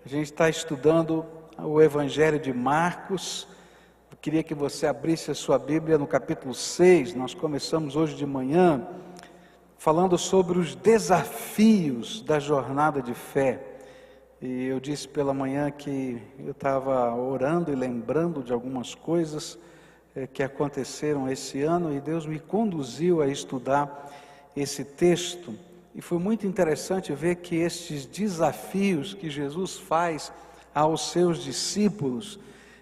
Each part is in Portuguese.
A gente está estudando o Evangelho de Marcos. Eu queria que você abrisse a sua Bíblia no capítulo 6. Nós começamos hoje de manhã falando sobre os desafios da jornada de fé. E eu disse pela manhã que eu estava orando e lembrando de algumas coisas que aconteceram esse ano, e Deus me conduziu a estudar esse texto. E foi muito interessante ver que estes desafios que Jesus faz aos seus discípulos,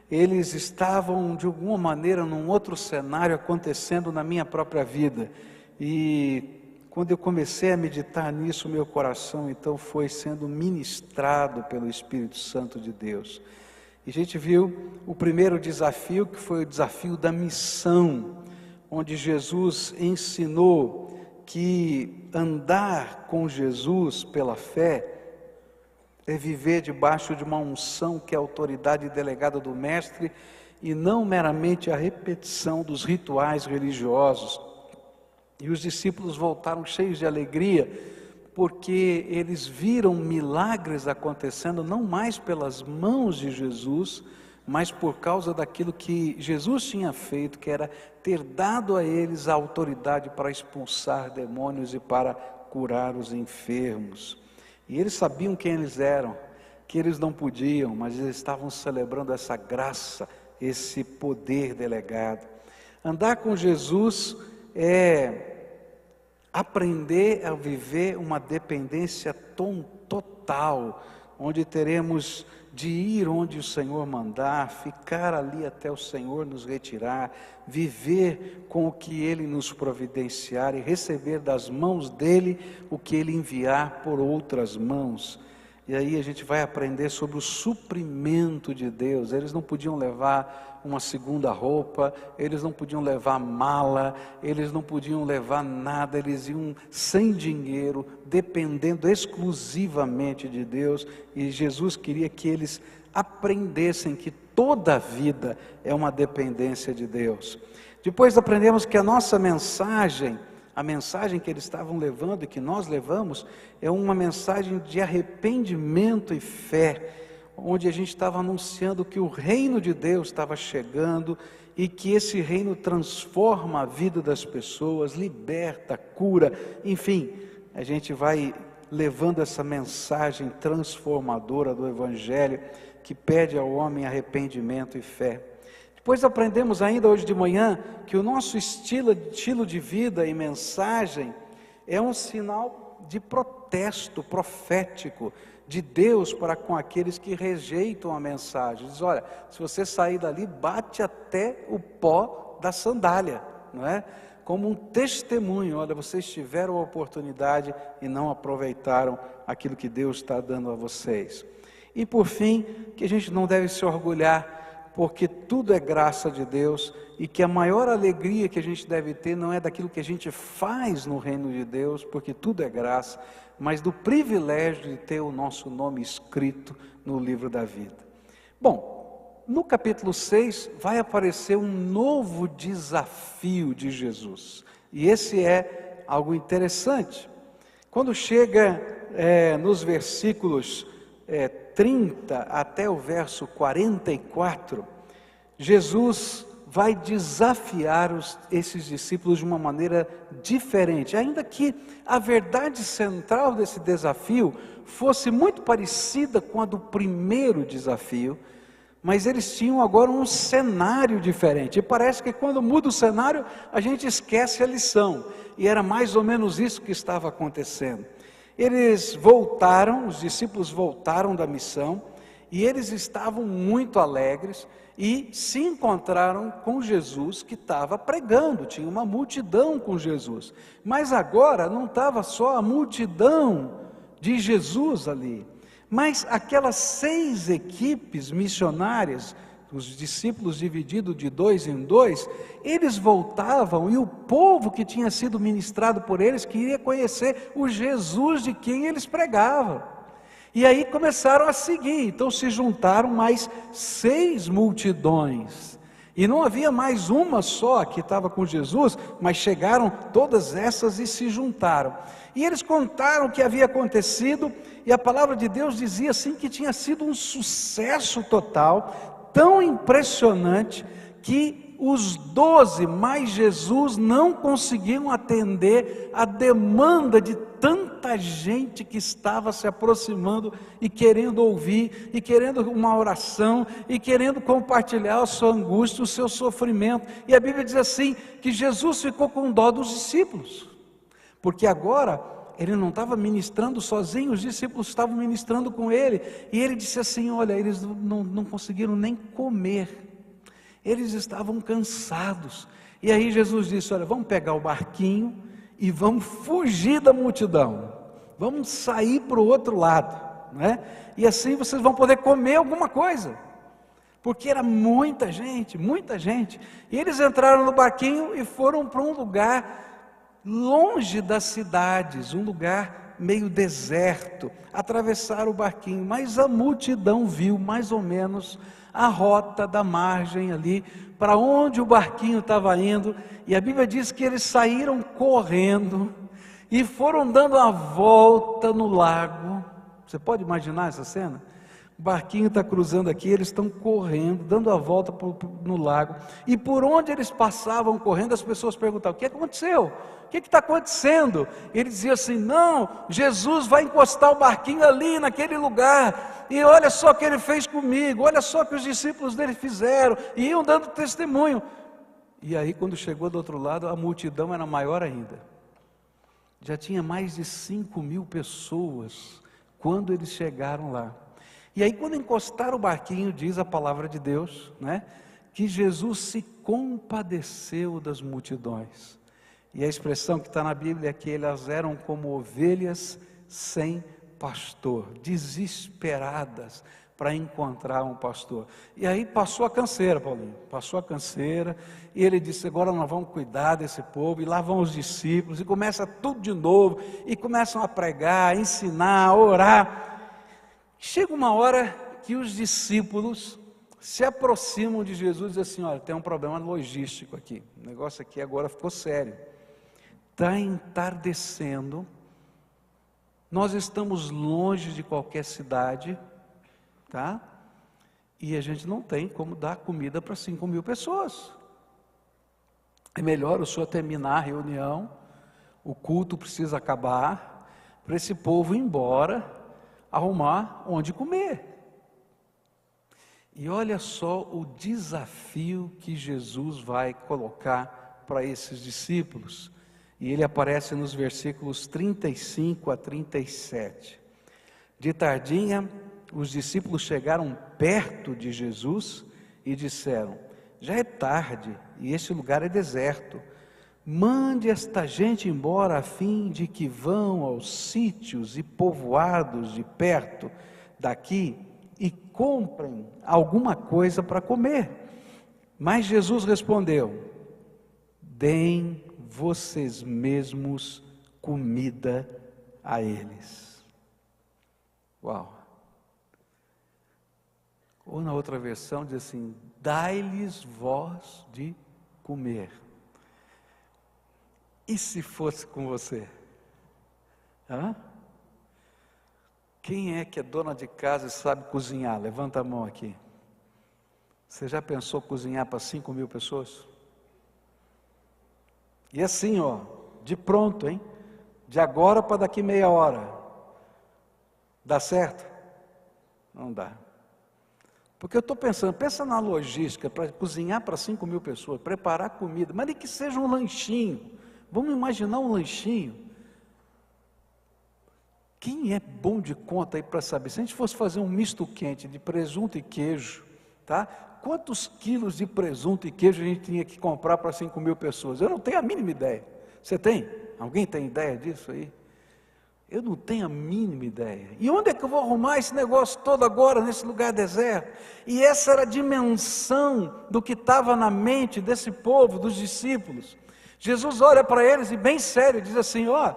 eles estavam de alguma maneira num outro cenário acontecendo na minha própria vida. E quando eu comecei a meditar nisso, meu coração então foi sendo ministrado pelo Espírito Santo de Deus. E a gente viu o primeiro desafio, que foi o desafio da missão, onde Jesus ensinou que andar com Jesus pela fé é viver debaixo de uma unção que é a autoridade delegada do Mestre e não meramente a repetição dos rituais religiosos. E os discípulos voltaram cheios de alegria, porque eles viram milagres acontecendo, não mais pelas mãos de Jesus, mas por causa daquilo que Jesus tinha feito, que era ter dado a eles a autoridade para expulsar demônios e para curar os enfermos. E eles sabiam quem eles eram, que eles não podiam, mas eles estavam celebrando essa graça, esse poder delegado. Andar com Jesus é aprender a viver uma dependência total, onde teremos de ir onde o Senhor mandar, ficar ali até o Senhor nos retirar, viver com o que Ele nos providenciar e receber das mãos dEle o que Ele enviar por outras mãos. E aí a gente vai aprender sobre o suprimento de Deus. Eles não podiam levar uma segunda roupa, eles não podiam levar mala, eles não podiam levar nada, eles iam sem dinheiro, dependendo exclusivamente de Deus. E Jesus queria que eles aprendessem que toda a vida é uma dependência de Deus. Depois aprendemos que a nossa mensagem, a mensagem que eles estavam levando e que nós levamos, é uma mensagem de arrependimento e fé, onde a gente estava anunciando que o reino de Deus estava chegando e que esse reino transforma a vida das pessoas, liberta, cura, enfim, a gente vai levando essa mensagem transformadora do Evangelho que pede ao homem arrependimento e fé. Depois aprendemos ainda hoje de manhã que o nosso estilo de vida e mensagem é um sinal de protesto profético de Deus para com aqueles que rejeitam a mensagem. Diz: olha, se você sair dali, bate até o pó da sandália, não é? Como um testemunho. Olha, vocês tiveram a oportunidade e não aproveitaram aquilo que Deus está dando a vocês. E por fim, que a gente não deve se orgulhar, porque tudo é graça de Deus, e que a maior alegria que a gente deve ter não é daquilo que a gente faz no reino de Deus, porque tudo é graça, mas do privilégio de ter o nosso nome escrito no livro da vida. Bom, no capítulo 6 vai aparecer um novo desafio de Jesus, e esse é algo interessante. Quando chega nos versículos 30 até o verso 44, Jesus vai desafiar esses discípulos de uma maneira diferente, ainda que a verdade central desse desafio fosse muito parecida com a do primeiro desafio, mas eles tinham agora um cenário diferente, e parece que quando muda o cenário, a gente esquece a lição, e era mais ou menos isso que estava acontecendo. Eles voltaram, os discípulos voltaram da missão, e eles estavam muito alegres, e se encontraram com Jesus que estava pregando, tinha uma multidão com Jesus, mas agora não estava só a multidão de Jesus ali, mas aquelas 6 equipes missionárias, os discípulos divididos de 2 em 2, eles voltavam, e o povo que tinha sido ministrado por eles queria conhecer o Jesus de quem eles pregavam. E aí começaram a seguir, então se juntaram mais 6 multidões. E não havia mais uma só que estava com Jesus, mas chegaram todas essas e se juntaram. E eles contaram o que havia acontecido, e a palavra de Deus dizia assim que tinha sido um sucesso total, tão impressionante, que os 12 mais Jesus não conseguiam atender a demanda de tanta gente que estava se aproximando e querendo ouvir, e querendo uma oração, e querendo compartilhar a sua angústia, o seu sofrimento. E a Bíblia diz assim, que Jesus ficou com dó dos discípulos, porque agora ele não estava ministrando sozinho, os discípulos estavam ministrando com ele, e ele disse assim, olha, eles não conseguiram nem comer, eles estavam cansados. E aí Jesus disse, olha, vamos pegar o barquinho e vamos fugir da multidão, vamos sair para o outro lado, né? E assim vocês vão poder comer alguma coisa, porque era muita gente, e eles entraram no barquinho e foram para um lugar longe das cidades, um lugar meio deserto, atravessaram o barquinho, mas a multidão viu mais ou menos a rota da margem ali, para onde o barquinho estava indo, e a Bíblia diz que eles saíram correndo, e foram dando a volta no lago. Você pode imaginar essa cena? O barquinho está cruzando aqui, eles estão correndo, dando a volta no lago, e por onde eles passavam correndo, as pessoas perguntavam, o que aconteceu? O que está acontecendo? Ele dizia assim, não, Jesus vai encostar o barquinho ali, naquele lugar, e olha só o que ele fez comigo, olha só o que os discípulos dele fizeram, e iam dando testemunho. E aí quando chegou do outro lado, a multidão era maior ainda, já tinha mais de 5.000 pessoas, quando eles chegaram lá. E aí quando encostaram o barquinho, diz a palavra de Deus, né, que Jesus se compadeceu das multidões. E a expressão que está na Bíblia é que elas eram como ovelhas sem pastor, desesperadas para encontrar um pastor. E aí passou a canseira, Paulinho, passou a canseira, e ele disse, agora nós vamos cuidar desse povo, e lá vão os discípulos, e começa tudo de novo, e começam a pregar, a ensinar, a orar. Chega uma hora que os discípulos se aproximam de Jesus e dizem assim, olha, tem um problema logístico aqui, o negócio aqui agora ficou sério, está entardecendo, nós estamos longe de qualquer cidade, tá? E a gente não tem como dar comida para 5.000 pessoas, é melhor o senhor terminar a reunião, o culto precisa acabar, para esse povo ir embora, arrumar onde comer. E olha só o desafio que Jesus vai colocar para esses discípulos, e ele aparece nos versículos 35 a 37. De tardinha, os discípulos chegaram perto de Jesus e disseram, já é tarde e este lugar é deserto, mande esta gente embora a fim de que vão aos sítios e povoados de perto daqui e comprem alguma coisa para comer. Mas Jesus respondeu, deem vocês mesmos comida a eles. Uau! Ou na outra versão diz assim, dai-lhes vós de comer. E se fosse com você? Hã? Quem é que é dona de casa e sabe cozinhar? Levanta a mão aqui. Você já pensou cozinhar para 5.000 pessoas? E assim, ó, de pronto, hein? De agora para daqui meia hora. Dá certo? Não dá. Porque eu estou pensando, pensa na logística, para cozinhar para 5.000 pessoas, preparar comida, mas nem que seja um lanchinho. Vamos imaginar um lanchinho. Quem é bom de conta aí para saber? Se a gente fosse fazer um misto quente de presunto e queijo, tá? Quantos quilos de presunto e queijo a gente tinha que comprar para 5.000 pessoas? Eu não tenho a mínima ideia. Você tem? Alguém tem ideia disso aí? Eu não tenho a mínima ideia. E onde é que eu vou arrumar esse negócio todo agora, nesse lugar deserto? E essa era a dimensão do que estava na mente desse povo, dos discípulos. Jesus olha para eles e bem sério, diz assim, ó,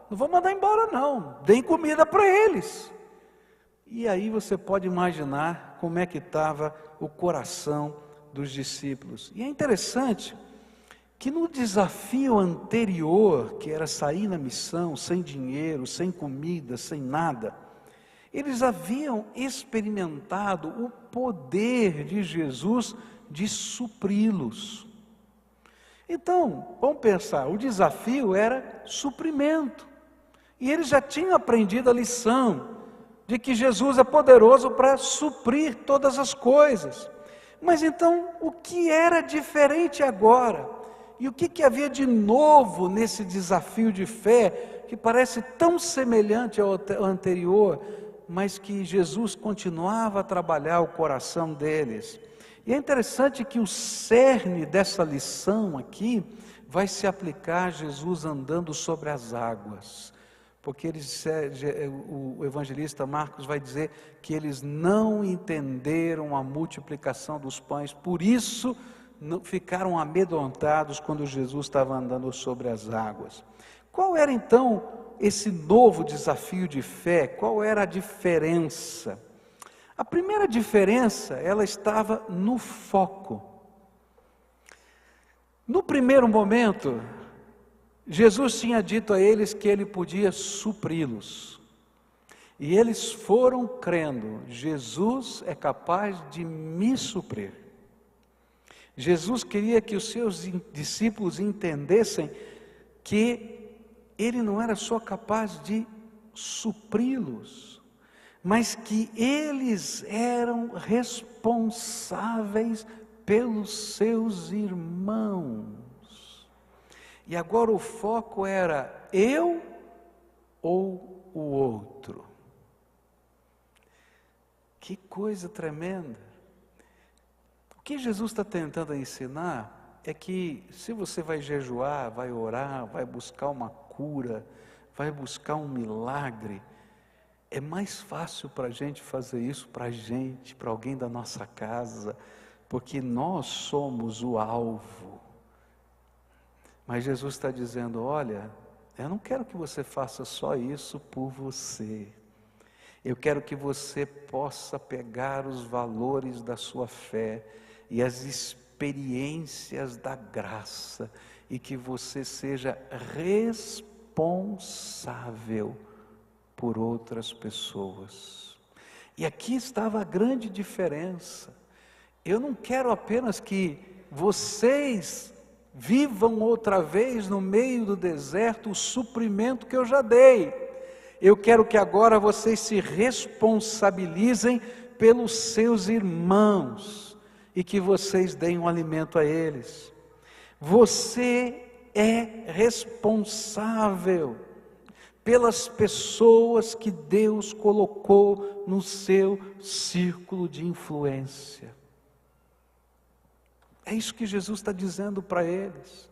não vou mandar embora não, deem comida para eles. E aí você pode imaginar como é que estava o coração dos discípulos. E é interessante que no desafio anterior, que era sair na missão, sem dinheiro, sem comida, sem nada, eles haviam experimentado o poder de Jesus de supri-los. Então, vamos pensar, o desafio era suprimento. E eles já tinham aprendido a lição de que Jesus é poderoso para suprir todas as coisas. Mas então, o que era diferente agora? E o que havia de novo nesse desafio de fé, que parece tão semelhante ao anterior, mas que Jesus continuava a trabalhar o coração deles? E é interessante que o cerne dessa lição aqui vai se aplicar a Jesus andando sobre as águas, porque o evangelista Marcos vai dizer que eles não entenderam a multiplicação dos pães, por isso ficaram amedrontados quando Jesus estava andando sobre as águas. Qual era então esse novo desafio de fé? Qual era a diferença? A primeira diferença, ela estava no foco. No primeiro momento, Jesus tinha dito a eles que ele podia supri-los. E eles foram crendo, Jesus é capaz de me suprir. Jesus queria que os seus discípulos entendessem que ele não era só capaz de supri-los, mas que eles eram responsáveis pelos seus irmãos. E agora o foco era eu ou o outro. Que coisa tremenda! O que Jesus está tentando ensinar é que se você vai jejuar, vai orar, vai buscar uma cura, vai buscar um milagre, é mais fácil para a gente fazer isso para a gente, para alguém da nossa casa, porque nós somos o alvo. Mas Jesus está dizendo, olha, eu não quero que você faça só isso por você. Eu quero que você possa pegar os valores da sua fé e as experiências da graça, e que você seja responsável por outras pessoas. E aqui estava a grande diferença. Eu não quero apenas que vocês vivam outra vez no meio do deserto o suprimento que eu já dei. Eu quero que agora vocês se responsabilizem pelos seus irmãos e que vocês deem um alimento a eles. Você é responsável pelas pessoas que Deus colocou no seu círculo de influência. É isso que Jesus está dizendo para eles.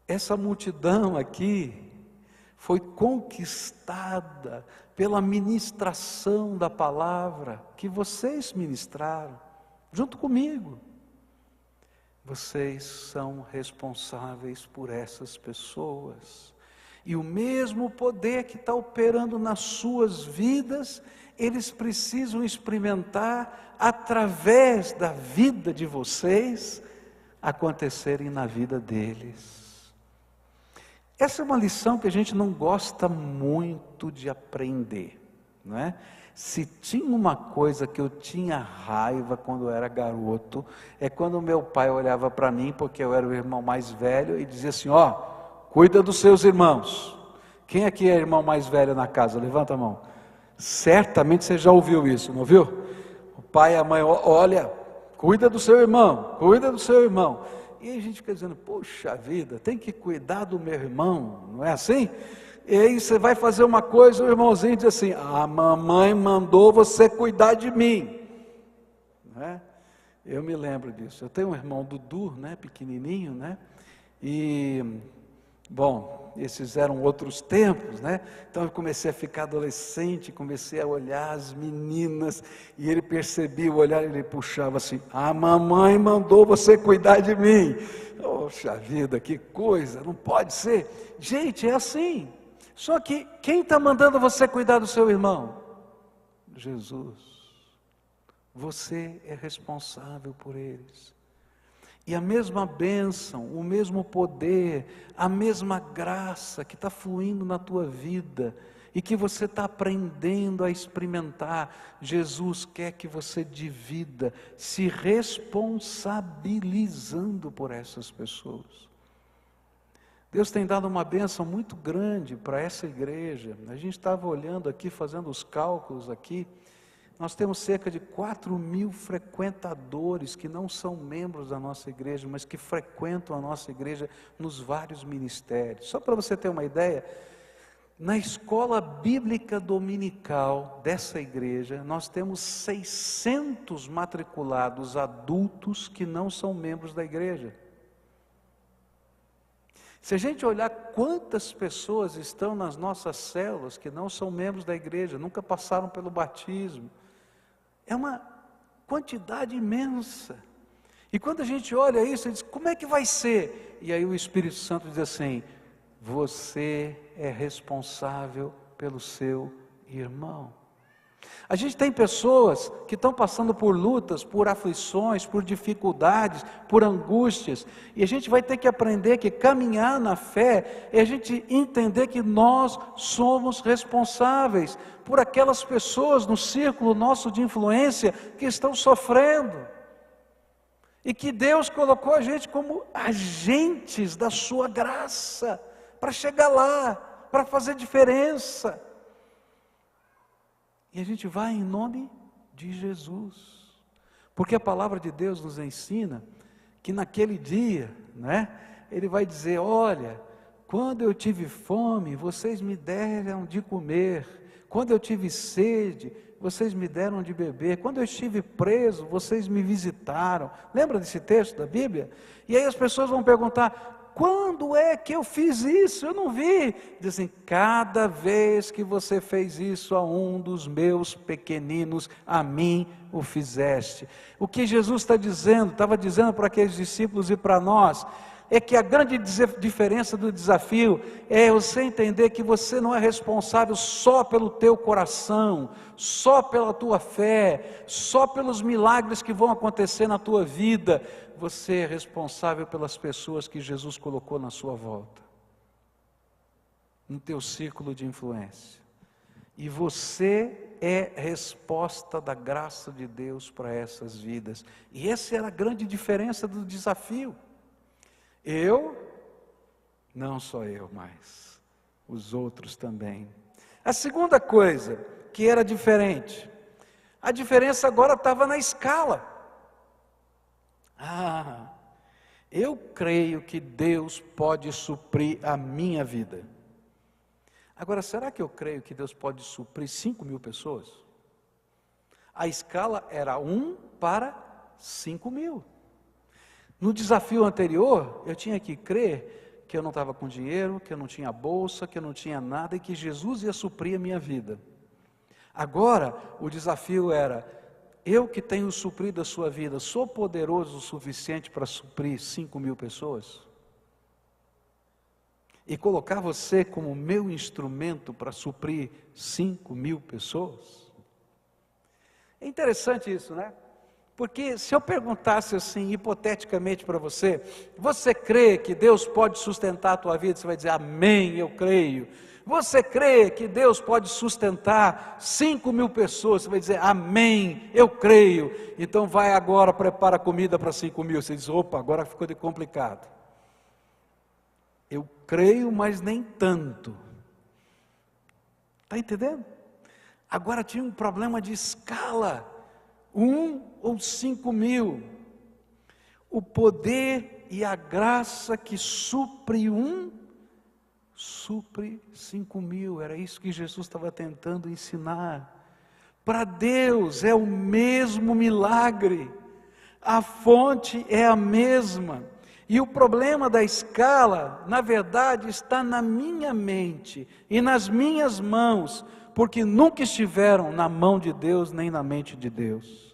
Essa multidão aqui foi conquistada pela ministração da palavra que vocês ministraram, junto comigo. Vocês são responsáveis por essas pessoas. E o mesmo poder que está operando nas suas vidas, eles precisam experimentar através da vida de vocês, acontecerem na vida deles. Essa é uma lição que a gente não gosta muito de aprender, não é? Se tinha uma coisa que eu tinha raiva quando eu era garoto, é quando meu pai olhava para mim, porque eu era o irmão mais velho, e dizia assim, cuida dos seus irmãos. Quem aqui é irmão mais velho na casa? Levanta a mão. Certamente você já ouviu isso, não ouviu? O pai e a mãe, olha, cuida do seu irmão, cuida do seu irmão. E a gente fica dizendo, poxa vida, tem que cuidar do meu irmão, não é assim? E aí você vai fazer uma coisa, o irmãozinho diz assim, a mamãe mandou você cuidar de mim. Não é? Eu me lembro disso. Eu tenho um irmão Dudu, né, pequenininho, né? E, bom, esses eram outros tempos, né? Então eu comecei a ficar adolescente, comecei a olhar as meninas, e ele percebia o olhar, ele puxava assim, a mamãe mandou você cuidar de mim. Poxa vida, que coisa, não pode ser. Gente, é assim. Só que quem está mandando você cuidar do seu irmão? Jesus. Você é responsável por eles. E a mesma bênção, o mesmo poder, a mesma graça que está fluindo na tua vida e que você está aprendendo a experimentar, Jesus quer que você divida, se responsabilizando por essas pessoas. Deus tem dado uma bênção muito grande para essa igreja. A gente estava olhando aqui, fazendo os cálculos aqui. Nós temos cerca de 4.000 frequentadores que não são membros da nossa igreja, mas que frequentam a nossa igreja nos vários ministérios. Só para você ter uma ideia, na escola bíblica dominical dessa igreja, nós temos 600 matriculados adultos que não são membros da igreja. Se a gente olhar quantas pessoas estão nas nossas células que não são membros da igreja, nunca passaram pelo batismo, é uma quantidade imensa. E quando a gente olha isso, a gente diz, como é que vai ser? E aí o Espírito Santo diz assim, você é responsável pelo seu irmão. A gente tem pessoas que estão passando por lutas, por aflições, por dificuldades, por angústias, e a gente vai ter que aprender que caminhar na fé é a gente entender que nós somos responsáveis por aquelas pessoas no círculo nosso de influência que estão sofrendo, e que Deus colocou a gente como agentes da sua graça, para chegar lá, para fazer diferença. E a gente vai em nome de Jesus, porque a palavra de Deus nos ensina que naquele dia, né, Ele vai dizer, olha, quando eu tive fome, vocês me deram de comer, quando eu tive sede, vocês me deram de beber, quando eu estive preso, vocês me visitaram. Lembra desse texto da Bíblia? E aí as pessoas vão perguntar, quando é que eu fiz isso? Eu não vi. Dizem, cada vez que você fez isso a um dos meus pequeninos, a mim o fizeste. O que Jesus está dizendo, estava dizendo para aqueles discípulos e para nós, é que a grande diferença do desafio é você entender que você não é responsável só pelo teu coração, só pela tua fé, só pelos milagres que vão acontecer na tua vida. Você é responsável pelas pessoas que Jesus colocou na sua volta, no teu círculo de influência. E você é resposta da graça de Deus para essas vidas. E essa era a grande diferença do desafio. Não só eu, mas os outros também. A segunda coisa que era diferente, a diferença agora estava na escala. Eu creio que Deus pode suprir a minha vida. Agora, será que eu creio que Deus pode suprir 5.000 pessoas? A escala era 1 para 5.000. No desafio anterior, eu tinha que crer que eu não estava com dinheiro, que eu não tinha bolsa, que eu não tinha nada e que Jesus ia suprir a minha vida. Agora, o desafio era, eu que tenho suprido a sua vida, sou poderoso o suficiente para suprir 5.000 pessoas? E colocar você como meu instrumento para suprir 5.000 pessoas? É interessante isso, né? Porque se eu perguntasse assim, hipoteticamente para você, você crê que Deus pode sustentar a tua vida? Você vai dizer, amém, eu creio. Você crê que Deus pode sustentar 5.000 pessoas? Você vai dizer, amém, eu creio. Então vai agora, prepara comida para 5.000. Você diz, opa, agora ficou de complicado. Eu creio, mas nem tanto. Está entendendo? Agora tinha um problema de escala. 1 ou 5.000. O poder e a graça que supre 1, supre 5.000. Era isso que Jesus estava tentando ensinar. Para Deus é o mesmo milagre. A fonte é a mesma. E o problema da escala, na verdade, está na minha mente e nas minhas mãos, porque nunca estiveram na mão de Deus nem na mente de Deus.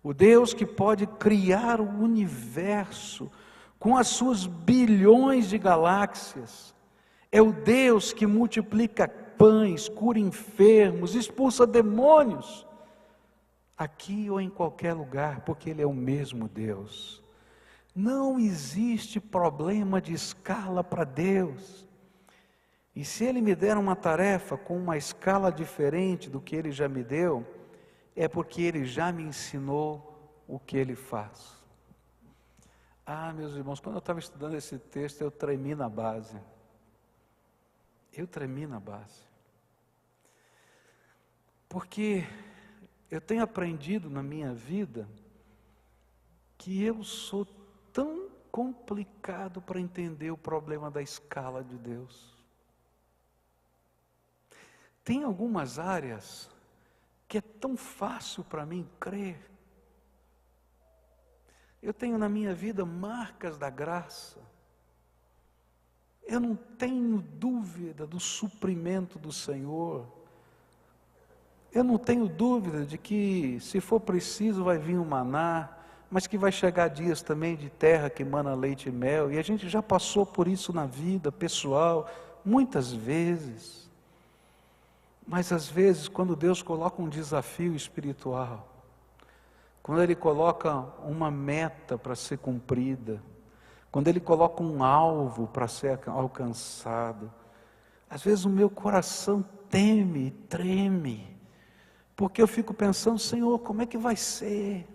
O Deus que pode criar o universo com as suas bilhões de galáxias, é o Deus que multiplica pães, cura enfermos, expulsa demônios, aqui ou em qualquer lugar, porque Ele é o mesmo Deus. Não existe problema de escala para Deus. E se Ele me der uma tarefa com uma escala diferente do que Ele já me deu, é porque Ele já me ensinou o que Ele faz. Ah, meus irmãos, quando eu estava estudando esse texto, eu tremi na base. Eu tremi na base. Porque eu tenho aprendido na minha vida que eu sou tão complicado para entender o problema da escala de Deus. Tem algumas áreas que é tão fácil para mim crer. Eu tenho na minha vida marcas da graça. Eu não tenho dúvida do suprimento do Senhor. Eu não tenho dúvida de que, se for preciso, vai vir um maná, mas que vai chegar dias também de terra que emana leite e mel, e a gente já passou por isso na vida pessoal, muitas vezes. Mas às vezes, quando Deus coloca um desafio espiritual, quando Ele coloca uma meta para ser cumprida, quando Ele coloca um alvo para ser alcançado, às vezes o meu coração teme e treme, porque eu fico pensando, Senhor, como é que vai ser?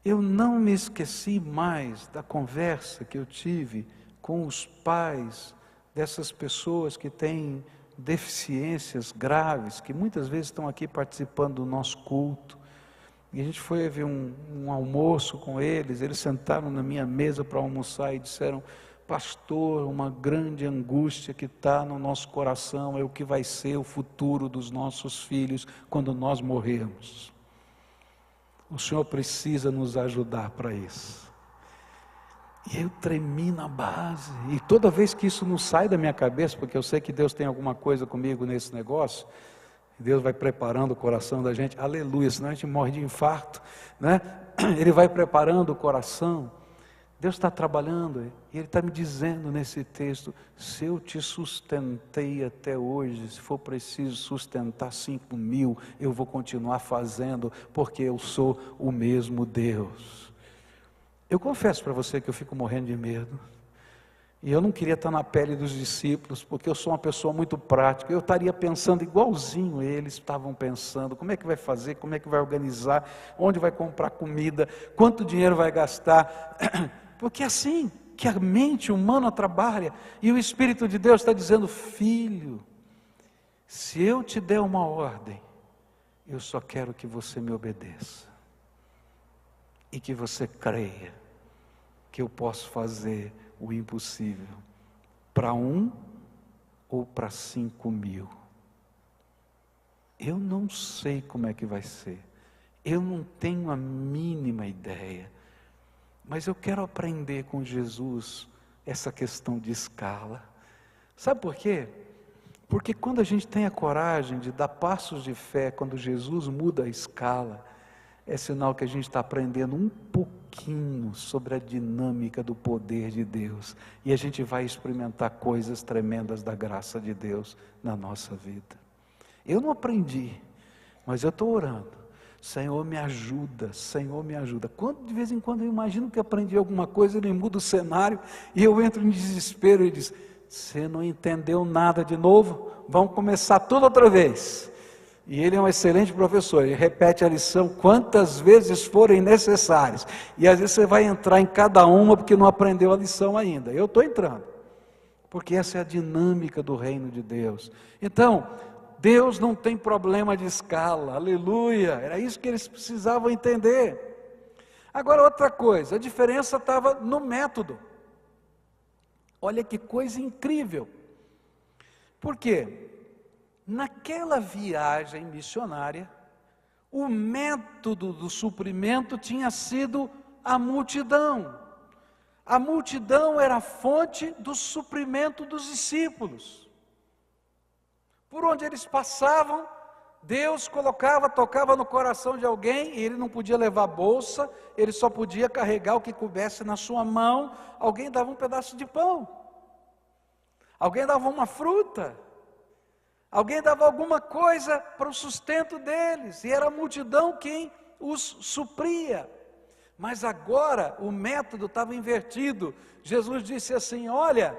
Eu não me esqueci mais da conversa que eu tive com os pais dessas pessoas que têm deficiências graves, que muitas vezes estão aqui participando do nosso culto. E a gente foi ver um almoço com eles, eles sentaram na minha mesa para almoçar e disseram, pastor, uma grande angústia que está no nosso coração é o que vai ser o futuro dos nossos filhos quando nós morrermos. O Senhor precisa nos ajudar para isso. E eu tremi na base, e toda vez que isso não sai da minha cabeça, porque eu sei que Deus tem alguma coisa comigo nesse negócio, Deus vai preparando o coração da gente, aleluia, senão a gente morre de infarto, né? Ele vai preparando o coração, Deus está trabalhando, e Ele está me dizendo nesse texto, se eu te sustentei até hoje, se for preciso sustentar 5.000, eu vou continuar fazendo, porque eu sou o mesmo Deus. Eu confesso para você que eu fico morrendo de medo, e eu não queria estar na pele dos discípulos, porque eu sou uma pessoa muito prática, eu estaria pensando igualzinho eles estavam pensando, como é que vai fazer, como é que vai organizar, onde vai comprar comida, quanto dinheiro vai gastar, porque é assim que a mente humana trabalha, e o Espírito de Deus está dizendo, filho, se eu te der uma ordem, eu só quero que você me obedeça, e que você creia, que eu posso fazer o impossível, para 1 ou para 5.000, eu não sei como é que vai ser, eu não tenho a mínima ideia, mas eu quero aprender com Jesus essa questão de escala. Sabe por quê? Porque quando a gente tem a coragem de dar passos de fé, quando Jesus muda a escala, é sinal que a gente está aprendendo um pouquinho sobre a dinâmica do poder de Deus, e a gente vai experimentar coisas tremendas da graça de Deus na nossa vida. Eu não aprendi, mas eu estou orando, Senhor me ajuda, Senhor me ajuda. De vez em quando eu imagino que aprendi alguma coisa, Ele muda o cenário, e eu entro em desespero, e Ele diz, você não entendeu nada de novo? Vamos começar tudo outra vez. E Ele é um excelente professor, Ele repete a lição quantas vezes forem necessárias, e às vezes você vai entrar em cada uma porque não aprendeu a lição ainda. Eu estou entrando, porque essa é a dinâmica do reino de Deus. Então, Deus não tem problema de escala, aleluia, era isso que eles precisavam entender. Agora outra coisa, a diferença estava no método. Olha que coisa incrível, por quê? Naquela viagem missionária, o método do suprimento tinha sido a multidão. A multidão era a fonte do suprimento dos discípulos. Por onde eles passavam, Deus tocava no coração de alguém, e ele não podia levar bolsa, ele só podia carregar o que coubesse na sua mão. Alguém dava um pedaço de pão, alguém dava uma fruta, alguém dava alguma coisa para o sustento deles, e era a multidão quem os supria. Mas agora o método estava invertido. Jesus disse assim: olha,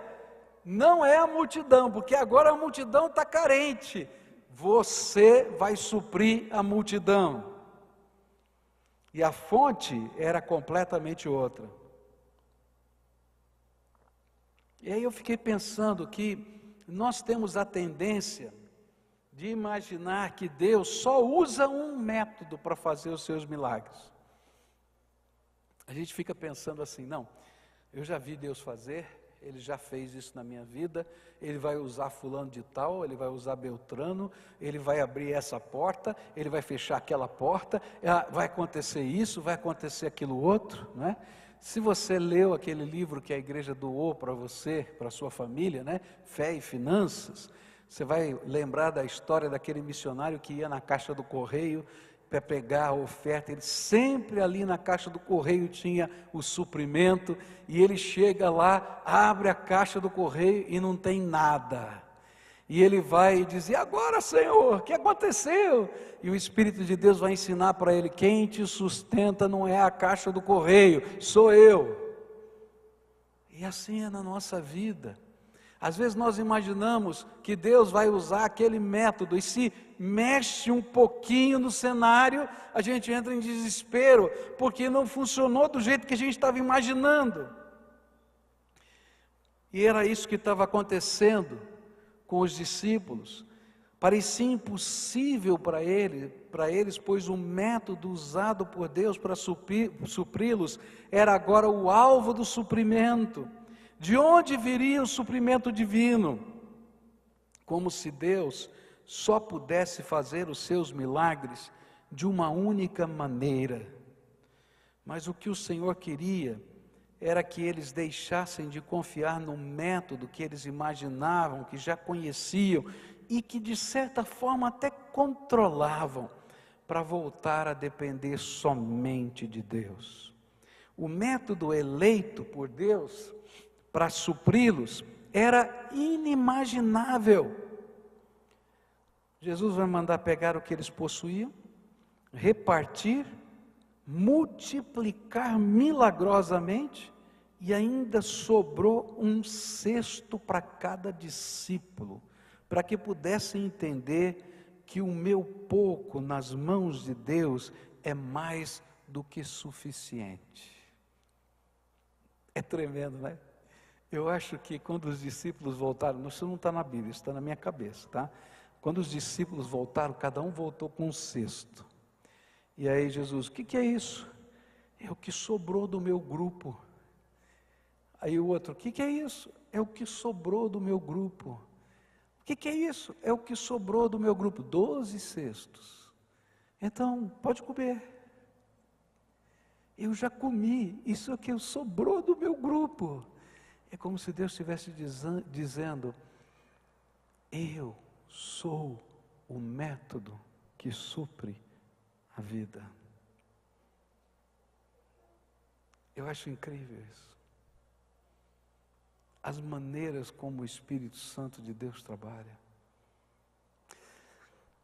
não é a multidão, porque agora a multidão está carente, você vai suprir a multidão. E a fonte era completamente outra. E aí eu fiquei pensando que nós temos a tendência de imaginar que Deus só usa um método para fazer os seus milagres. A gente fica pensando assim: não, eu já vi Deus fazer, Ele já fez isso na minha vida, Ele vai usar fulano de tal, Ele vai usar Beltrano, Ele vai abrir essa porta, Ele vai fechar aquela porta, vai acontecer isso, vai acontecer aquilo outro, não é? Se você leu aquele livro que a igreja doou para você, para a sua família, né? Fé e Finanças, você vai lembrar da história daquele missionário que ia na caixa do correio para pegar a oferta. Ele sempre ali na caixa do correio tinha o suprimento, e ele chega lá, abre a caixa do correio e não tem nada. E ele vai dizer: agora, Senhor, o que aconteceu? E o Espírito de Deus vai ensinar para ele: quem te sustenta não é a caixa do correio, sou eu. E assim é na nossa vida. Às vezes nós imaginamos que Deus vai usar aquele método, e se mexe um pouquinho no cenário, a gente entra em desespero, porque não funcionou do jeito que a gente estava imaginando. E era isso que estava acontecendo com os discípulos. Parecia impossível para eles, pois o método usado por Deus para supri-los era agora o alvo do suprimento. De onde viria o suprimento divino? Como se Deus só pudesse fazer os seus milagres de uma única maneira. Mas o que o Senhor queria era que eles deixassem de confiar no método que eles imaginavam, que já conheciam e que de certa forma até controlavam, para voltar a depender somente de Deus. O método eleito por Deus para supri-los era inimaginável. Jesus vai mandar pegar o que eles possuíam, repartir, multiplicar milagrosamente, e ainda sobrou um cesto para cada discípulo, para que pudessem entender que o meu pouco nas mãos de Deus é mais do que suficiente. É tremendo, né? Eu acho que quando os discípulos voltaram, isso não está na Bíblia, isso está na minha cabeça, tá? Quando os discípulos voltaram, cada um voltou com um cesto. E aí Jesus: o que é isso? É o que sobrou do meu grupo. Aí o outro: o que é isso? É o que sobrou do meu grupo. O que é isso? É o que sobrou do meu grupo. 12 cestos. Então, pode comer. Eu já comi, isso é o que sobrou do meu grupo. É como se Deus estivesse dizendo: eu sou o método que supre a vida. Eu acho incrível isso. As maneiras como o Espírito Santo de Deus trabalha.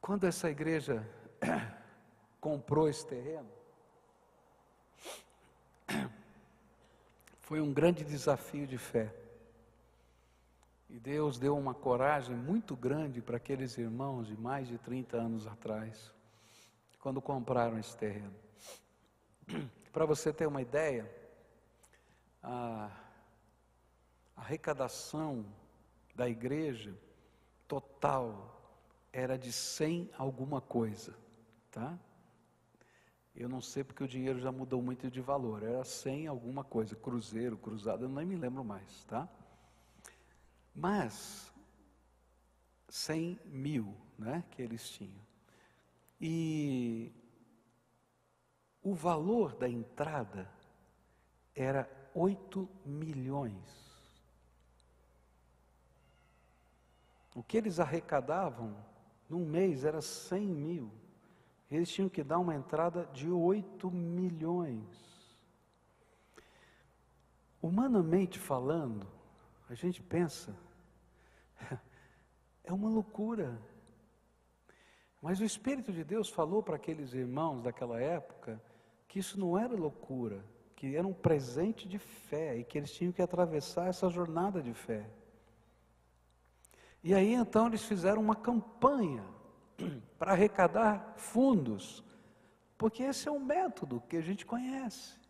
Quando essa igreja comprou esse terreno, foi um grande desafio de fé. E Deus deu uma coragem muito grande para aqueles irmãos de mais de 30 anos atrás, quando compraram esse terreno. Para você ter uma ideia, a arrecadação da igreja total era de 100 alguma coisa, tá? Eu não sei porque o dinheiro já mudou muito de valor, era 100 alguma coisa, cruzeiro, cruzado, eu nem me lembro mais, tá? Mas 100 mil, né, que eles tinham. E o valor da entrada era 8 milhões. O que eles arrecadavam num mês era 100 mil. Eles tinham que dar uma entrada de 8 milhões. Humanamente falando, a gente pensa, é uma loucura. Mas o Espírito de Deus falou para aqueles irmãos daquela época que isso não era loucura, que era um presente de fé e que eles tinham que atravessar essa jornada de fé. E aí então eles fizeram uma campanha para arrecadar fundos, porque esse é um método que a gente conhece.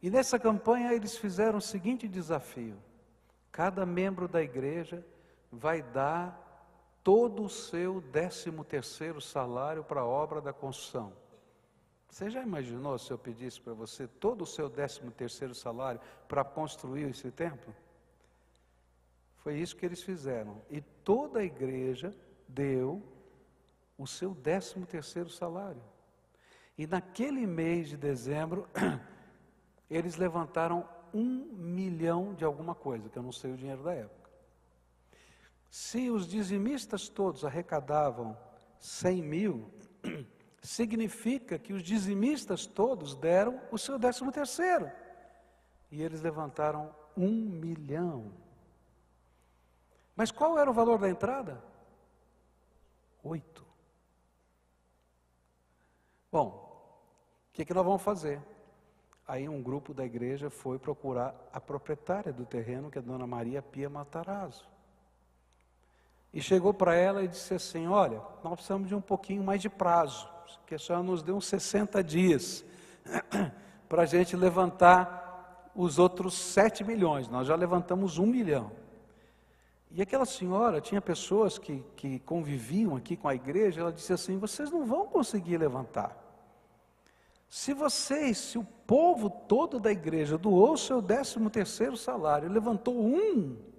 E nessa campanha eles fizeram o seguinte desafio: cada membro da igreja vai dar todo o seu 13º salário para a obra da construção. Você já imaginou se eu pedisse para você todo o seu 13º salário para construir esse templo? Foi isso que eles fizeram. E toda a igreja deu o seu 13º salário. E naquele mês de dezembro, eles levantaram 1 milhão de alguma coisa, que eu não sei o dinheiro da época. Se os dizimistas todos arrecadavam 100 mil, significa que os dizimistas todos deram o seu 13º. E eles levantaram 1 milhão. Mas qual era o valor da entrada? 8. Bom, o que nós vamos fazer? Aí um grupo da igreja foi procurar a proprietária do terreno, que é a dona Maria Pia Matarazzo. E chegou para ela e disse assim: olha, nós precisamos de um pouquinho mais de prazo, que a senhora nos deu uns 60 dias para a gente levantar os outros 7 milhões, nós já levantamos 1 milhão. E aquela senhora, tinha pessoas que conviviam aqui com a igreja, ela disse assim: vocês não vão conseguir levantar. Se o povo todo da igreja doou o seu 13º salário, levantou 1,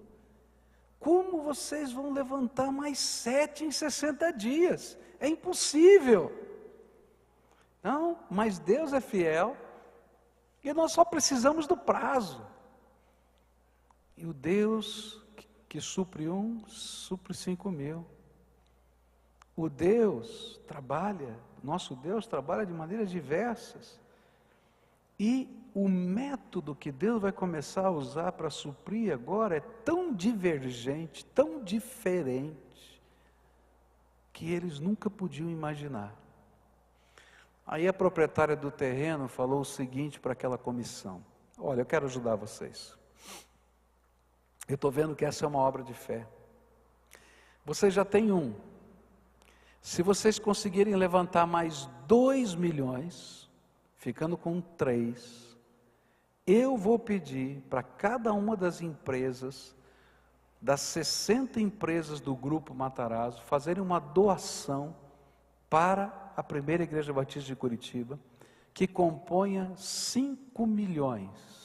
como vocês vão levantar mais 7 em 60 dias? É impossível. Não, mas Deus é fiel e nós só precisamos do prazo. E o Deus que supre 1, supre 5 mil. O Deus trabalha, nosso Deus trabalha de maneiras diversas. E o método que Deus vai começar a usar para suprir agora é tão divergente, tão diferente, que eles nunca podiam imaginar. Aí a proprietária do terreno falou o seguinte para aquela comissão: olha, eu quero ajudar vocês. Eu estou vendo que essa é uma obra de fé. Vocês já têm 1. Se vocês conseguirem levantar mais 2 milhões, ficando com 3, eu vou pedir para cada uma das empresas, das 60 empresas do Grupo Matarazzo, fazerem uma doação para a primeira Igreja Batista de Curitiba, que componha 5 milhões.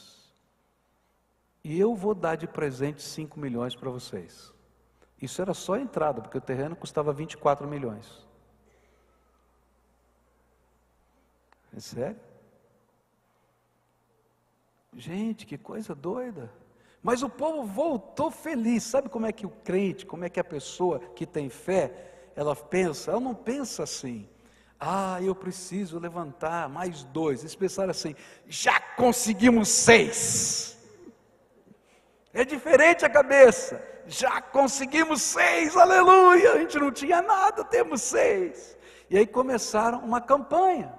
E eu vou dar de presente 5 milhões para vocês. Isso era só a entrada, porque o terreno custava 24 milhões. É sério? Gente, que coisa doida. Mas o povo voltou feliz. Sabe como é que o crente, como é que a pessoa que tem fé, ela pensa? Ela não pensa assim: ah, eu preciso levantar mais 2. Eles pensaram assim: já conseguimos 6. É diferente a cabeça. Já conseguimos 6, aleluia. A gente não tinha nada, temos 6. E aí começaram uma campanha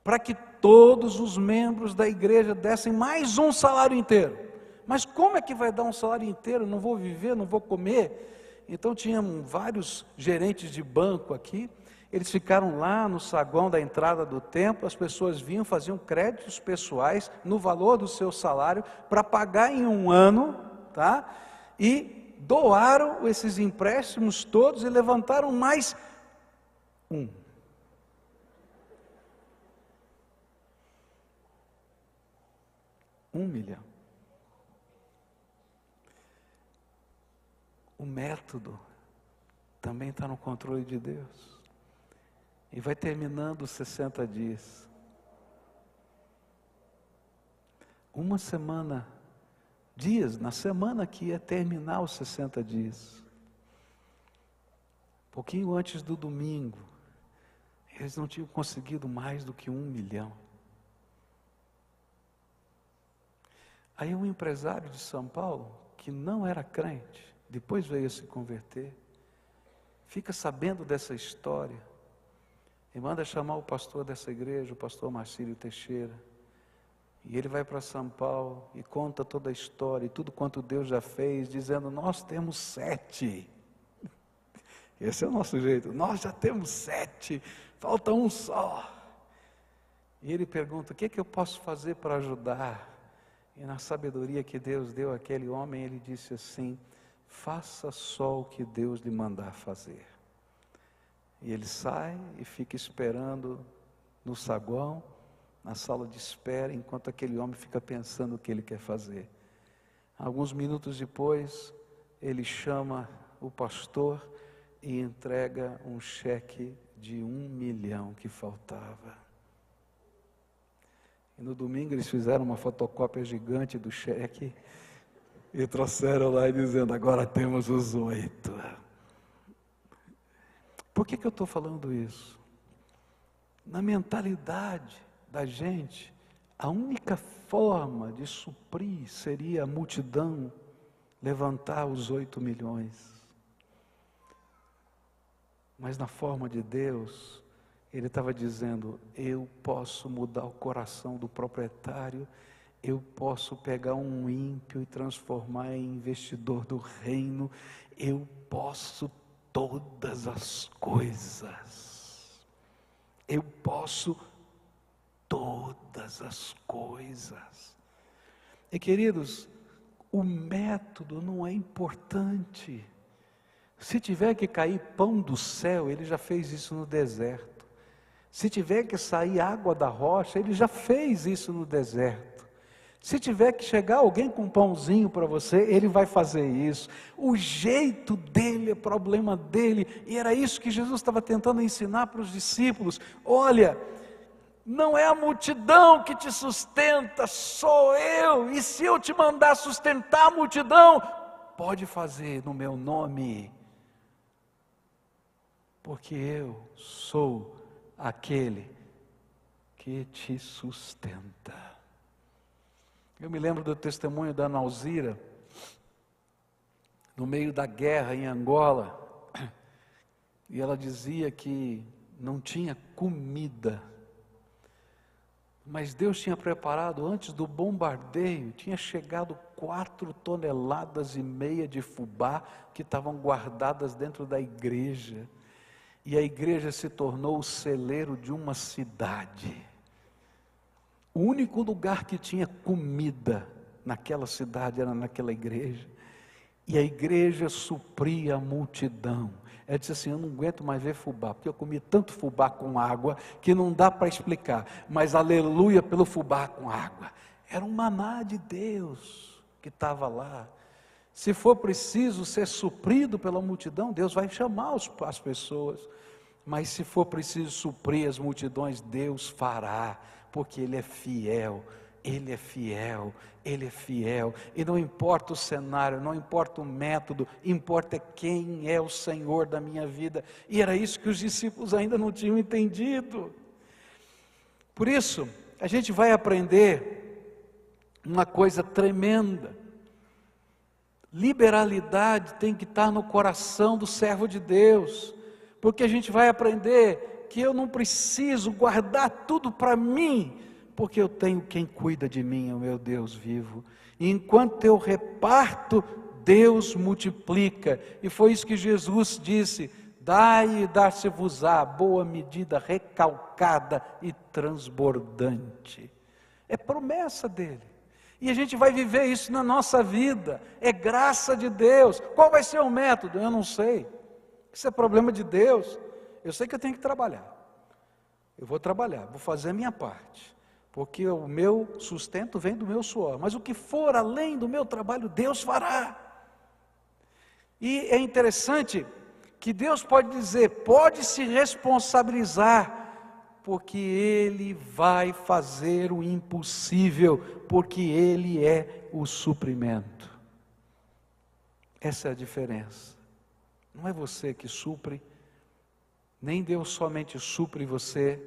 para que todos os membros da igreja dessem mais um salário inteiro. Mas como é que vai dar um salário inteiro? Não vou viver, não vou comer. Então tinham vários gerentes de banco aqui. Eles ficaram lá no saguão da entrada do templo. As pessoas vinham, faziam créditos pessoais no valor do seu salário para pagar em um ano, tá? E doaram esses empréstimos todos e levantaram mais 1. Um milhão. O método também está no controle de Deus. E vai terminando os 60 dias. Uma semana, na semana que ia terminar os 60 dias. Pouquinho antes do domingo, eles não tinham conseguido mais do que 1 milhão. Aí um empresário de São Paulo, que não era crente, depois veio a se converter, fica sabendo dessa história, e manda chamar o pastor dessa igreja, o pastor Marcílio Teixeira. E ele vai para São Paulo e conta toda a história e tudo quanto Deus já fez, dizendo: nós temos 7. Esse é o nosso jeito, nós já temos 7, falta um só. E ele pergunta: o que eu posso fazer para ajudar? E na sabedoria que Deus deu àquele homem, ele disse assim: faça só o que Deus lhe mandar fazer. E ele sai e fica esperando no saguão, na sala de espera, enquanto aquele homem fica pensando o que ele quer fazer. Alguns minutos depois, ele chama o pastor e entrega um cheque de 1 milhão que faltava. E no domingo eles fizeram uma fotocópia gigante do cheque e trouxeram lá e dizendo: agora temos os 8. Por que eu estou falando isso? Na mentalidade da gente, a única forma de suprir seria a multidão levantar os 8 milhões. Mas na forma de Deus, Ele estava dizendo: eu posso mudar o coração do proprietário, eu posso pegar um ímpio e transformar em investidor do reino, eu posso todas as coisas, eu posso todas as coisas. E queridos, o método não é importante. Se tiver que cair pão do céu, Ele já fez isso no deserto. Se tiver que sair água da rocha, Ele já fez isso no deserto. Se tiver que chegar alguém com um pãozinho para você, Ele vai fazer isso. O jeito dele é problema dele. E era isso que Jesus estava tentando ensinar para os discípulos. Olha, não é a multidão que te sustenta, sou eu. E se eu te mandar sustentar a multidão, pode fazer no meu nome. Porque eu sou aquele que te sustenta. Eu me lembro do testemunho da Nauzira, no meio da guerra em Angola, e ela dizia que não tinha comida, mas Deus tinha preparado, antes do bombardeio, tinha chegado 4,5 toneladas de fubá, que estavam guardadas dentro da igreja, e a igreja se tornou o celeiro de uma cidade. O único lugar que tinha comida naquela cidade era naquela igreja. E a igreja supria a multidão. Ela disse assim: eu não aguento mais ver fubá, porque eu comi tanto fubá com água que não dá para explicar. Mas aleluia pelo fubá com água. Era um maná de Deus que estava lá. Se for preciso ser suprido pela multidão, Deus vai chamar as pessoas. Mas se for preciso suprir as multidões, Deus fará. Porque Ele é fiel, Ele é fiel, Ele é fiel. E não importa o cenário, não importa o método, importa quem é o Senhor da minha vida. E era isso que os discípulos ainda não tinham entendido. Por isso, a gente vai aprender uma coisa tremenda. Liberalidade tem que estar no coração do servo de Deus. Porque a gente vai aprender que eu não preciso guardar tudo para mim, porque eu tenho quem cuida de mim, é o meu Deus vivo. E enquanto eu reparto, Deus multiplica. E foi isso que Jesus disse: dai e dar-se-vos-á, boa medida, recalcada e transbordante. É promessa dele. E a gente vai viver isso na nossa vida, é graça de Deus. Qual vai ser o método? Eu não sei. Isso é problema de Deus. Eu sei que eu tenho que trabalhar. Eu vou trabalhar, vou fazer a minha parte. Porque o meu sustento vem do meu suor. Mas o que for além do meu trabalho, Deus fará. E é interessante que Deus pode dizer, pode se responsabilizar, porque Ele vai fazer o impossível, porque Ele é o suprimento. Essa é a diferença. Não é você que supre, nem Deus somente supre você,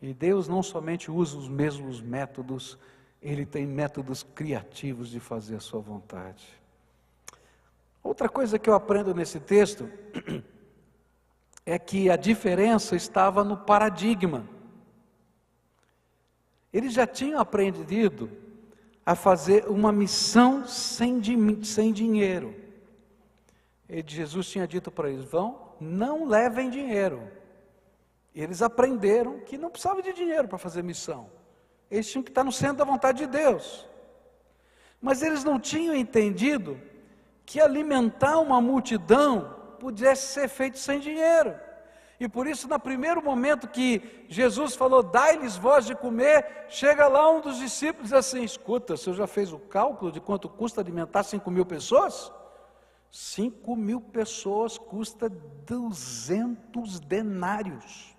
e Deus não somente usa os mesmos métodos, Ele tem métodos criativos de fazer a sua vontade. Outra coisa que eu aprendo nesse texto, é que a diferença estava no paradigma. Eles já tinham aprendido a fazer uma missão sem dinheiro. Jesus tinha dito para eles: não levem dinheiro. Eles aprenderam que não precisava de dinheiro para fazer missão. Eles tinham que estar no centro da vontade de Deus. Mas eles não tinham entendido que alimentar uma multidão pudesse ser feito sem dinheiro. E por isso, no primeiro momento que Jesus falou: dai-lhes vós de comer, chega lá um dos discípulos e diz assim: escuta, você já fez o cálculo de quanto custa alimentar 5.000 pessoas? 5.000 pessoas custa 200 denários.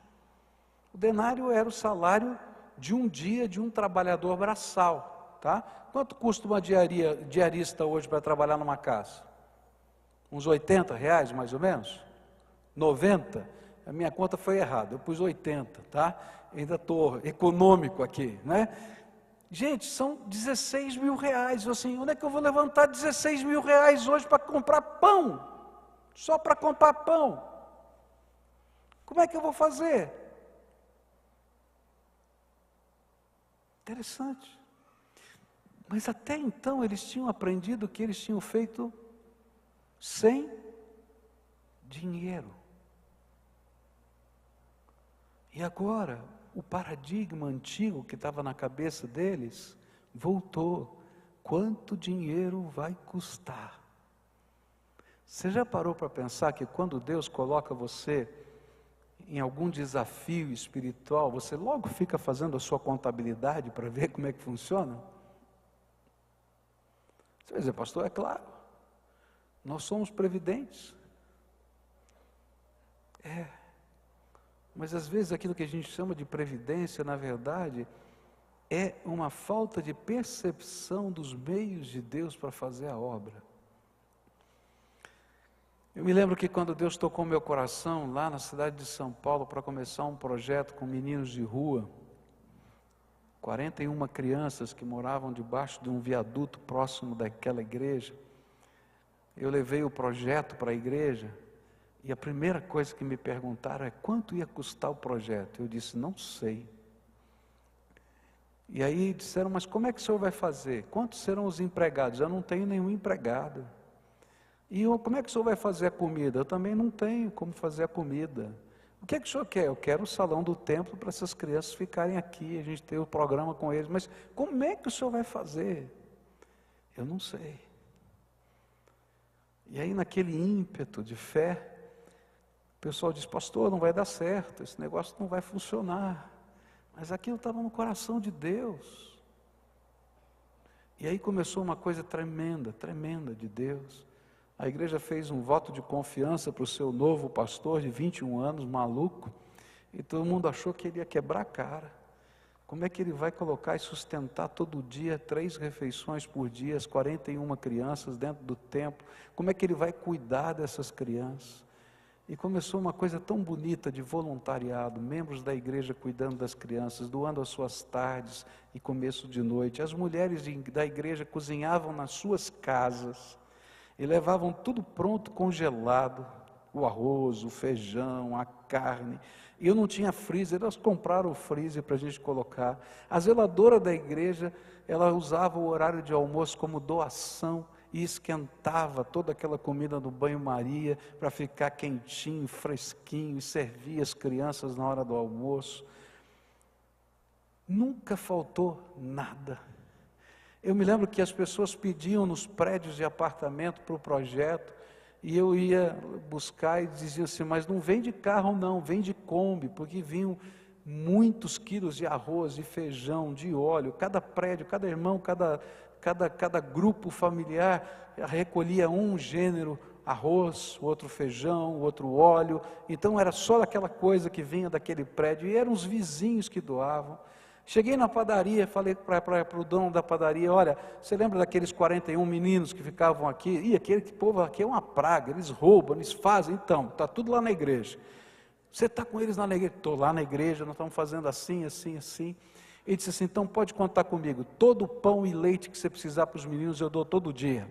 O denário era o salário de um dia de um trabalhador braçal, tá? Quanto custa uma diarista hoje para trabalhar numa casa? Uns R$80 mais ou menos? 90? A minha conta foi errada, eu pus 80, tá? Ainda estou econômico aqui, né? Gente, são R$16.000. Eu assim, onde é que eu vou levantar R$16.000 hoje para comprar pão? Só para comprar pão. Como é que eu vou fazer? Interessante. Mas até então eles tinham aprendido que eles tinham feito sem dinheiro. E agora, o paradigma antigo que estava na cabeça deles voltou. Quanto dinheiro vai custar? Você já parou para pensar que quando Deus coloca você em algum desafio espiritual, você logo fica fazendo a sua contabilidade para ver como é que funciona? Você vai dizer: pastor, é claro, nós somos previdentes. Mas às vezes aquilo que a gente chama de previdência, na verdade, é uma falta de percepção dos meios de Deus para fazer a obra. Eu me lembro que quando Deus tocou meu coração, lá na cidade de São Paulo, para começar um projeto com meninos de rua, 41 crianças que moravam debaixo de um viaduto próximo daquela igreja, eu levei o projeto para a igreja, e a primeira coisa que me perguntaram é: quanto ia custar o projeto? Eu disse: não sei. E aí disseram: mas como é que o senhor vai fazer? Quantos serão os empregados? Eu não tenho nenhum empregado. E como é que o senhor vai fazer a comida? Eu também não tenho como fazer a comida. O que é que o senhor quer? Eu quero o salão do templo para essas crianças ficarem aqui, a gente ter o programa com eles. Mas como é que o senhor vai fazer? Eu não sei. E aí, naquele ímpeto de fé, o pessoal diz: pastor, não vai dar certo, esse negócio não vai funcionar. Mas aquilo estava no coração de Deus. E aí começou uma coisa tremenda, tremenda de Deus. A igreja fez um voto de confiança para o seu novo pastor de 21 anos, maluco, e todo mundo achou que ele ia quebrar a cara. Como é que ele vai colocar e sustentar todo dia 3 refeições por dia, as 41 crianças dentro do templo? Como é que ele vai cuidar dessas crianças? E começou uma coisa tão bonita de voluntariado, membros da igreja cuidando das crianças, doando as suas tardes e começo de noite. As mulheres da igreja cozinhavam nas suas casas e levavam tudo pronto, congelado, o arroz, o feijão, a carne. E eu não tinha freezer, elas compraram o freezer para a gente colocar. A zeladora da igreja, ela usava o horário de almoço como doação e esquentava toda aquela comida no banho-maria para ficar quentinho, fresquinho, e servia as crianças na hora do almoço. Nunca faltou nada. Eu me lembro que as pessoas pediam nos prédios de apartamento para o projeto, e eu ia buscar e dizia assim: mas não vem de carro não, vem de Kombi, porque vinham muitos quilos de arroz, de feijão, de óleo. Cada prédio, cada irmão, cada grupo familiar recolhia um gênero, arroz, outro feijão, outro óleo. Então era só aquela coisa que vinha daquele prédio, e eram os vizinhos que doavam. Cheguei na padaria, falei para o dono da padaria: olha, você lembra daqueles 41 meninos que ficavam aqui? E aquele povo aqui é uma praga, eles roubam, eles fazem. Então, está tudo lá na igreja. Você está com eles lá na igreja? Estou lá na igreja, nós estamos fazendo assim, assim, assim. Ele disse assim: então pode contar comigo, todo o pão e leite que você precisar para os meninos eu dou todo dia.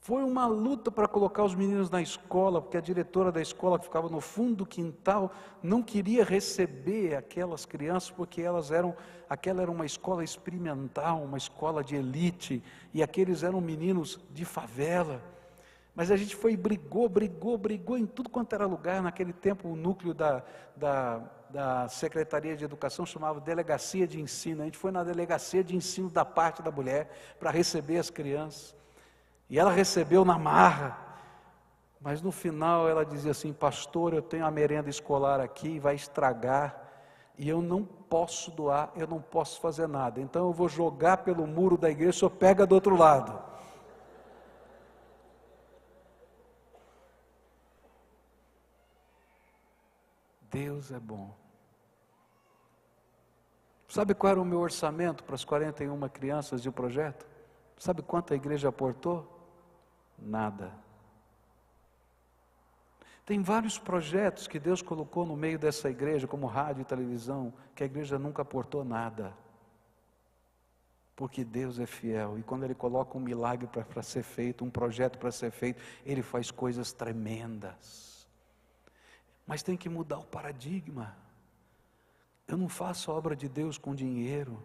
Foi uma luta para colocar os meninos na escola, porque a diretora da escola, que ficava no fundo do quintal, não queria receber aquelas crianças, porque aquela era uma escola experimental, uma escola de elite, e aqueles eram meninos de favela. Mas a gente foi e brigou em tudo quanto era lugar. Naquele tempo o núcleo da Secretaria de Educação chamava Delegacia de Ensino. A gente foi na Delegacia de Ensino da parte da mulher, para receber as crianças. E ela recebeu na marra, mas no final ela dizia assim: pastor, eu tenho a merenda escolar aqui, vai estragar, e eu não posso doar, eu não posso fazer nada, então eu vou jogar pelo muro da igreja, o senhor pega do outro lado. Deus é bom. Sabe qual era o meu orçamento para as 41 crianças de projeto? Sabe quanto a igreja aportou? Nada. Tem vários projetos que Deus colocou no meio dessa igreja, como rádio e televisão, que a igreja nunca aportou nada. Porque Deus é fiel, e quando Ele coloca um milagre para ser feito, um projeto para ser feito, Ele faz coisas tremendas. Mas tem que mudar o paradigma. Eu não faço a obra de Deus com dinheiro,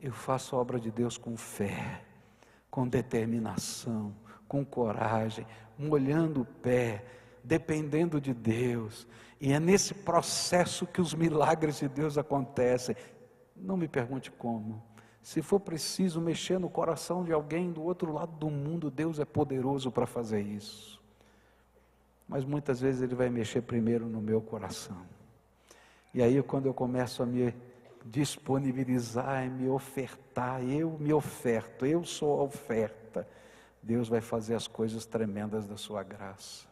eu faço a obra de Deus com fé, com determinação, com coragem, molhando o pé, dependendo de Deus. E é nesse processo que os milagres de Deus acontecem. Não me pergunte como. Se for preciso mexer no coração de alguém do outro lado do mundo, Deus é poderoso para fazer isso. Mas muitas vezes Ele vai mexer primeiro no meu coração. E aí quando eu começo a me disponibilizar e me ofertar, eu me oferto, eu sou a oferta, Deus vai fazer as coisas tremendas da sua graça.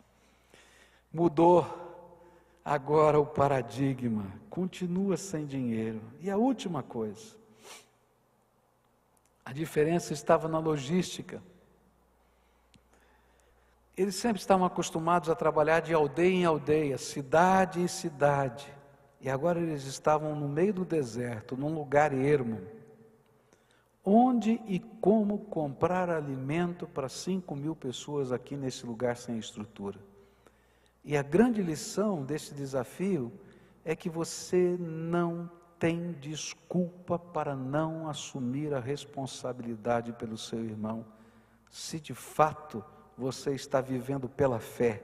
Mudou agora o paradigma, continua sem dinheiro. E a última coisa, a diferença estava na logística. Eles sempre estavam acostumados a trabalhar de aldeia em aldeia, cidade em cidade. E agora eles estavam no meio do deserto, num lugar ermo. Onde e como comprar alimento para 5.000 pessoas aqui nesse lugar sem estrutura? E a grande lição desse desafio é que você não tem desculpa para não assumir a responsabilidade pelo seu irmão, se de fato você está vivendo pela fé,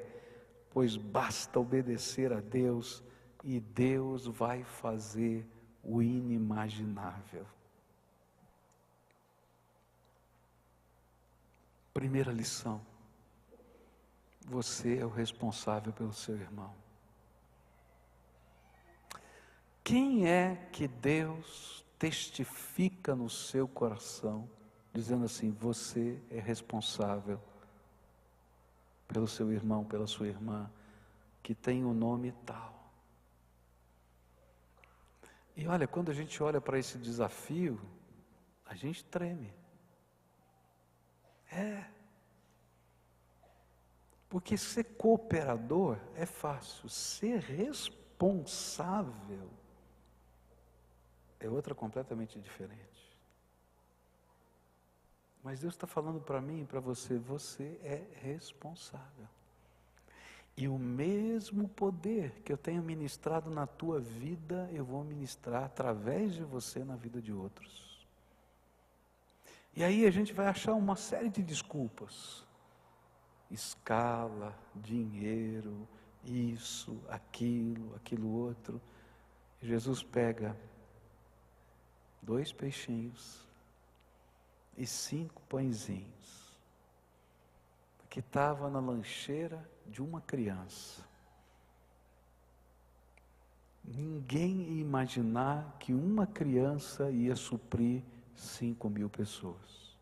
pois basta obedecer a Deus e Deus vai fazer o inimaginável. Primeira lição: você é o responsável pelo seu irmão. Quem é que Deus testifica no seu coração, dizendo assim: você é responsável pelo seu irmão, pela sua irmã, que tem o nome tal? E olha, quando a gente olha para esse desafio, a gente treme. Porque ser cooperador é fácil, ser responsável é outra completamente diferente. Mas Deus está falando para mim e para você: você é responsável. E o mesmo poder que eu tenho ministrado na tua vida, eu vou ministrar através de você na vida de outros. E aí a gente vai achar uma série de desculpas. Escala, dinheiro, isso, aquilo outro. E Jesus pega 2 peixinhos e 5 pãezinhos, que estava na lancheira de uma criança. Ninguém ia imaginar que uma criança ia suprir 5.000 pessoas.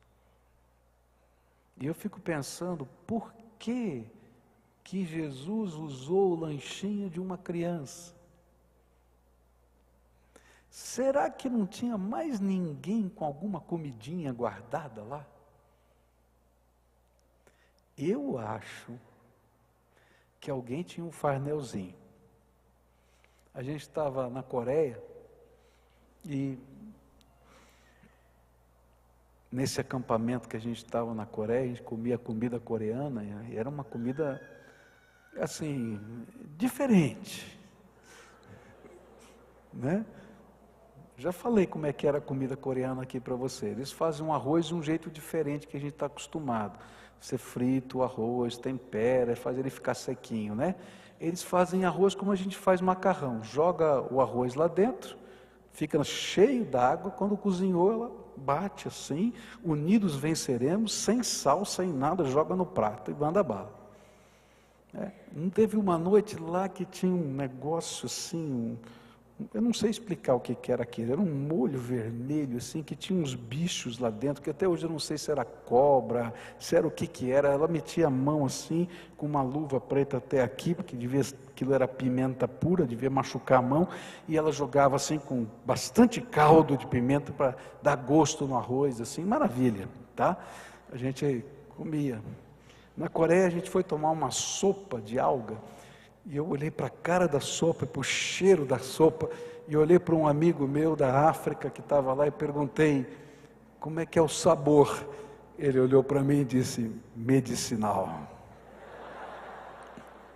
E eu fico pensando, por que Jesus usou o lanchinho de uma criança? Será que não tinha mais ninguém com alguma comidinha guardada lá? Eu acho que alguém tinha um farnelzinho. A gente estava na Coreia e nesse acampamento que a gente estava na Coreia, a gente comia comida coreana, e era uma comida, assim, diferente, né? Já falei como é que era a comida coreana aqui para você. Eles fazem um arroz de um jeito diferente que a gente está acostumado. Você frita o arroz, tempera, faz ele ficar sequinho, né? Eles fazem arroz como a gente faz macarrão. Joga o arroz lá dentro, fica cheio d'água, quando cozinhou ela bate assim, unidos venceremos, sem sal, sem nada, joga no prato e manda bala. Não teve uma noite lá que tinha um negócio assim, eu não sei explicar o que era aquilo, era um molho vermelho assim, que tinha uns bichos lá dentro, que até hoje eu não sei se era cobra, se era o que era. Ela metia a mão assim, com uma luva preta até aqui, porque aquilo era pimenta pura, devia machucar a mão, e ela jogava assim com bastante caldo de pimenta para dar gosto no arroz, assim, maravilha, tá? A gente comia. Na Coreia a gente foi tomar uma sopa de alga, e eu olhei para a cara da sopa, para o cheiro da sopa, e olhei para um amigo meu da África que estava lá e perguntei, como é que é o sabor? Ele olhou para mim e disse, medicinal.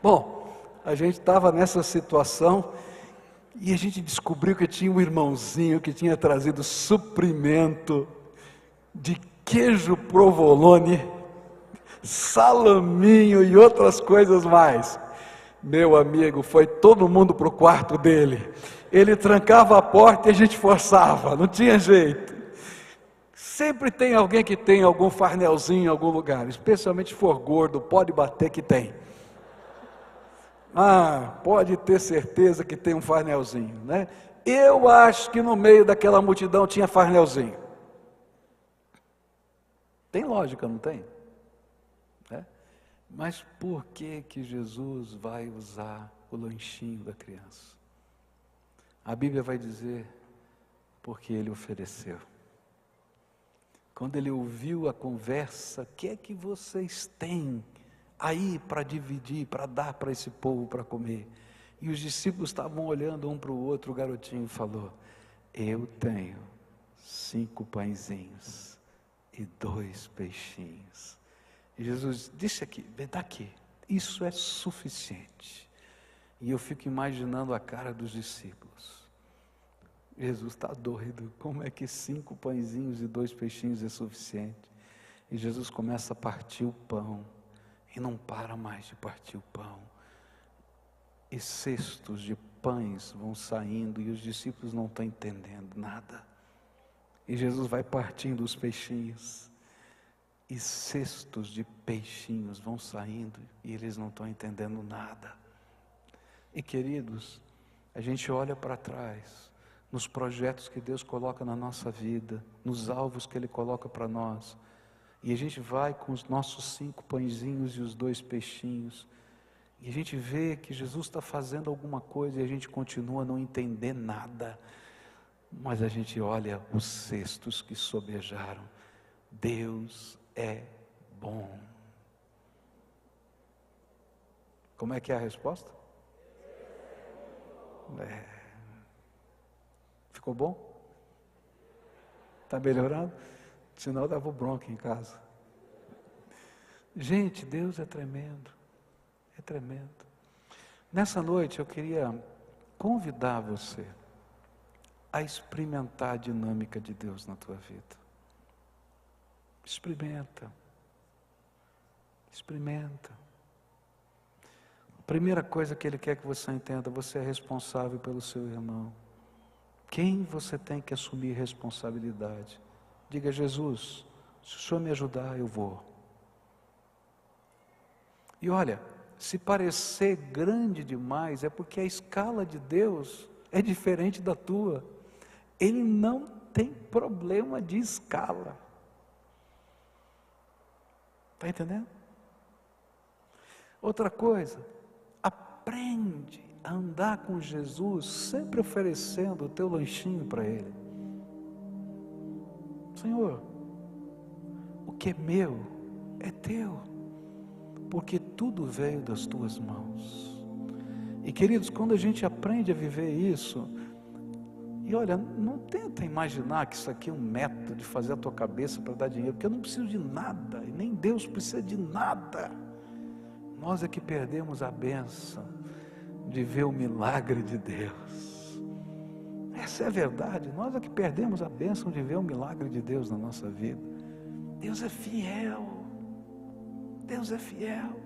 Bom, a gente estava nessa situação, e a gente descobriu que tinha um irmãozinho que tinha trazido suprimento de queijo provolone, salaminho e outras coisas mais. Meu amigo, foi todo mundo para o quarto dele. Ele trancava a porta e a gente forçava, não tinha jeito. Sempre tem alguém que tem algum farnelzinho em algum lugar, especialmente se for gordo, pode bater que tem. Pode ter certeza que tem um farnelzinho, né? Eu acho que no meio daquela multidão tinha farnelzinho. Tem lógica, não tem? Mas por que Jesus vai usar o lanchinho da criança? A Bíblia vai dizer, porque ele ofereceu. Quando ele ouviu a conversa, o que é que vocês têm aí para dividir, para dar para esse povo para comer? E os discípulos estavam olhando um para o outro, o garotinho falou, eu tenho 5 pãezinhos e 2 peixinhos. E Jesus disse aqui, dá aqui, isso é suficiente. E eu fico imaginando a cara dos discípulos. Jesus está doido, como é que 5 pãezinhos e 2 peixinhos é suficiente? E Jesus começa a partir o pão, e não para mais de partir o pão. E cestos de pães vão saindo, e os discípulos não estão entendendo nada. E Jesus vai partindo os peixinhos, e cestos de peixinhos vão saindo, e eles não estão entendendo nada. E queridos, a gente olha para trás, nos projetos que Deus coloca na nossa vida, nos alvos que Ele coloca para nós, e a gente vai com os nossos 5 pãezinhos e os 2 peixinhos, e a gente vê que Jesus está fazendo alguma coisa, e a gente continua a não entender nada, mas a gente olha os cestos que sobejaram. Deus é bom. Como é que é a resposta? Ficou bom? Está melhorando? Senão eu dava bronca em casa. Gente, Deus é tremendo. É tremendo. Nessa noite eu queria convidar você a experimentar a dinâmica de Deus na tua vida. Experimenta. A primeira coisa que Ele quer que você entenda, você é responsável pelo seu irmão. Quem você tem que assumir responsabilidade? Diga, Jesus, se o Senhor me ajudar, eu vou. E olha, se parecer grande demais, é porque a escala de Deus é diferente da tua. Ele não tem problema de escala. Está entendendo? Outra coisa, aprende a andar com Jesus, sempre oferecendo o teu lanchinho para Ele. Senhor, o que é meu é teu, porque tudo veio das tuas mãos. E queridos, quando a gente aprende a viver isso, E olha, não tenta imaginar que isso aqui é um método de fazer a tua cabeça para dar dinheiro, porque eu não preciso de nada, e nem Deus precisa de nada. Nós é que perdemos a bênção de ver o milagre de Deus. Essa é a verdade, nós é que perdemos a bênção de ver o milagre de Deus na nossa vida. Deus é fiel, Deus é fiel.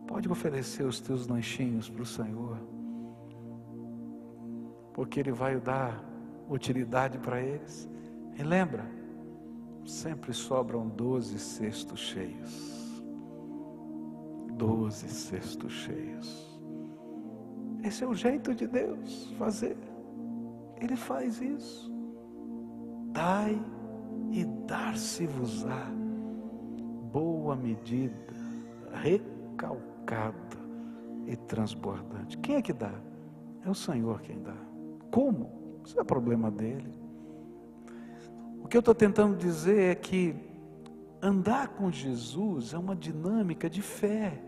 Pode oferecer os teus lanchinhos para o Senhor, porque Ele vai dar utilidade para eles. E lembra, sempre sobram 12 cestos cheios. 12 cestos cheios. Esse é o jeito de Deus fazer. Ele faz isso. Dai e dar-se-vos-á. Boa medida, recalcada e transbordante. Quem é que dá? É o Senhor quem dá. Como? Isso é problema dele. O que eu estou tentando dizer é que andar com Jesus é uma dinâmica de fé,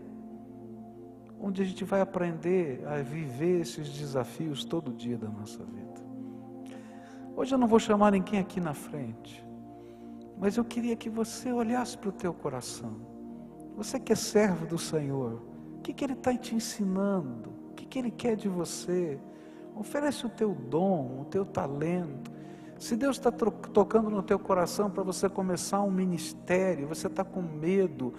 onde a gente vai aprender a viver esses desafios todo dia da nossa vida. Hoje eu não vou chamar ninguém aqui na frente, mas eu queria que você olhasse para o teu coração. Você que é servo do Senhor, o que Ele está te ensinando? O que Ele quer de você? Oferece o teu dom, o teu talento. Se Deus está tocando no teu coração para você começar um ministério, você está com medo,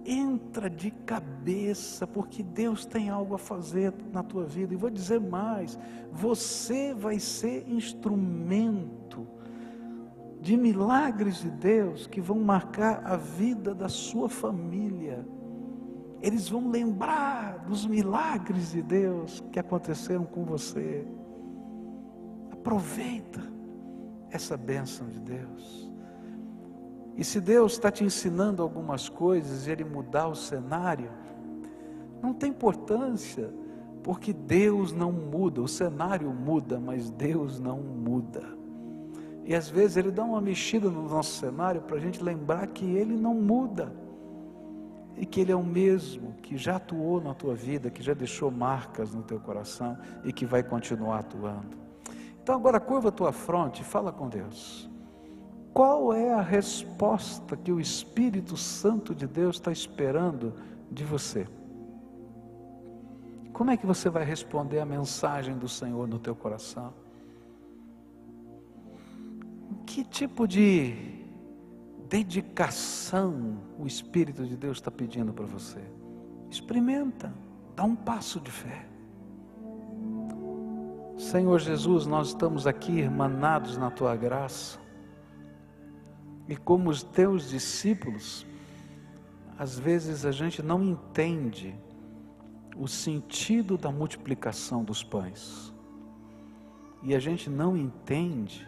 entra de cabeça, porque Deus tem algo a fazer na tua vida. E vou dizer mais, você vai ser instrumento de milagres de Deus que vão marcar a vida da sua família. Eles vão lembrar dos milagres de Deus que aconteceram com você. Aproveita essa bênção de Deus. E se Deus está te ensinando algumas coisas e Ele mudar o cenário, não tem importância, porque Deus não muda. O cenário muda, mas Deus não muda. E às vezes Ele dá uma mexida no nosso cenário para a gente lembrar que Ele não muda. E que Ele é o mesmo, que já atuou na tua vida, que já deixou marcas no teu coração e que vai continuar atuando. Então agora curva a tua fronte e fala com Deus. Qual é a resposta que o Espírito Santo de Deus está esperando de você? Como é que você vai responder a mensagem do Senhor no teu coração? Que tipo de dedicação o Espírito de Deus está pedindo para você? Experimenta, dá um passo de fé. Senhor Jesus, nós estamos aqui irmanados na Tua graça, e como os Teus discípulos, às vezes a gente não entende o sentido da multiplicação dos pães, e a gente não entende,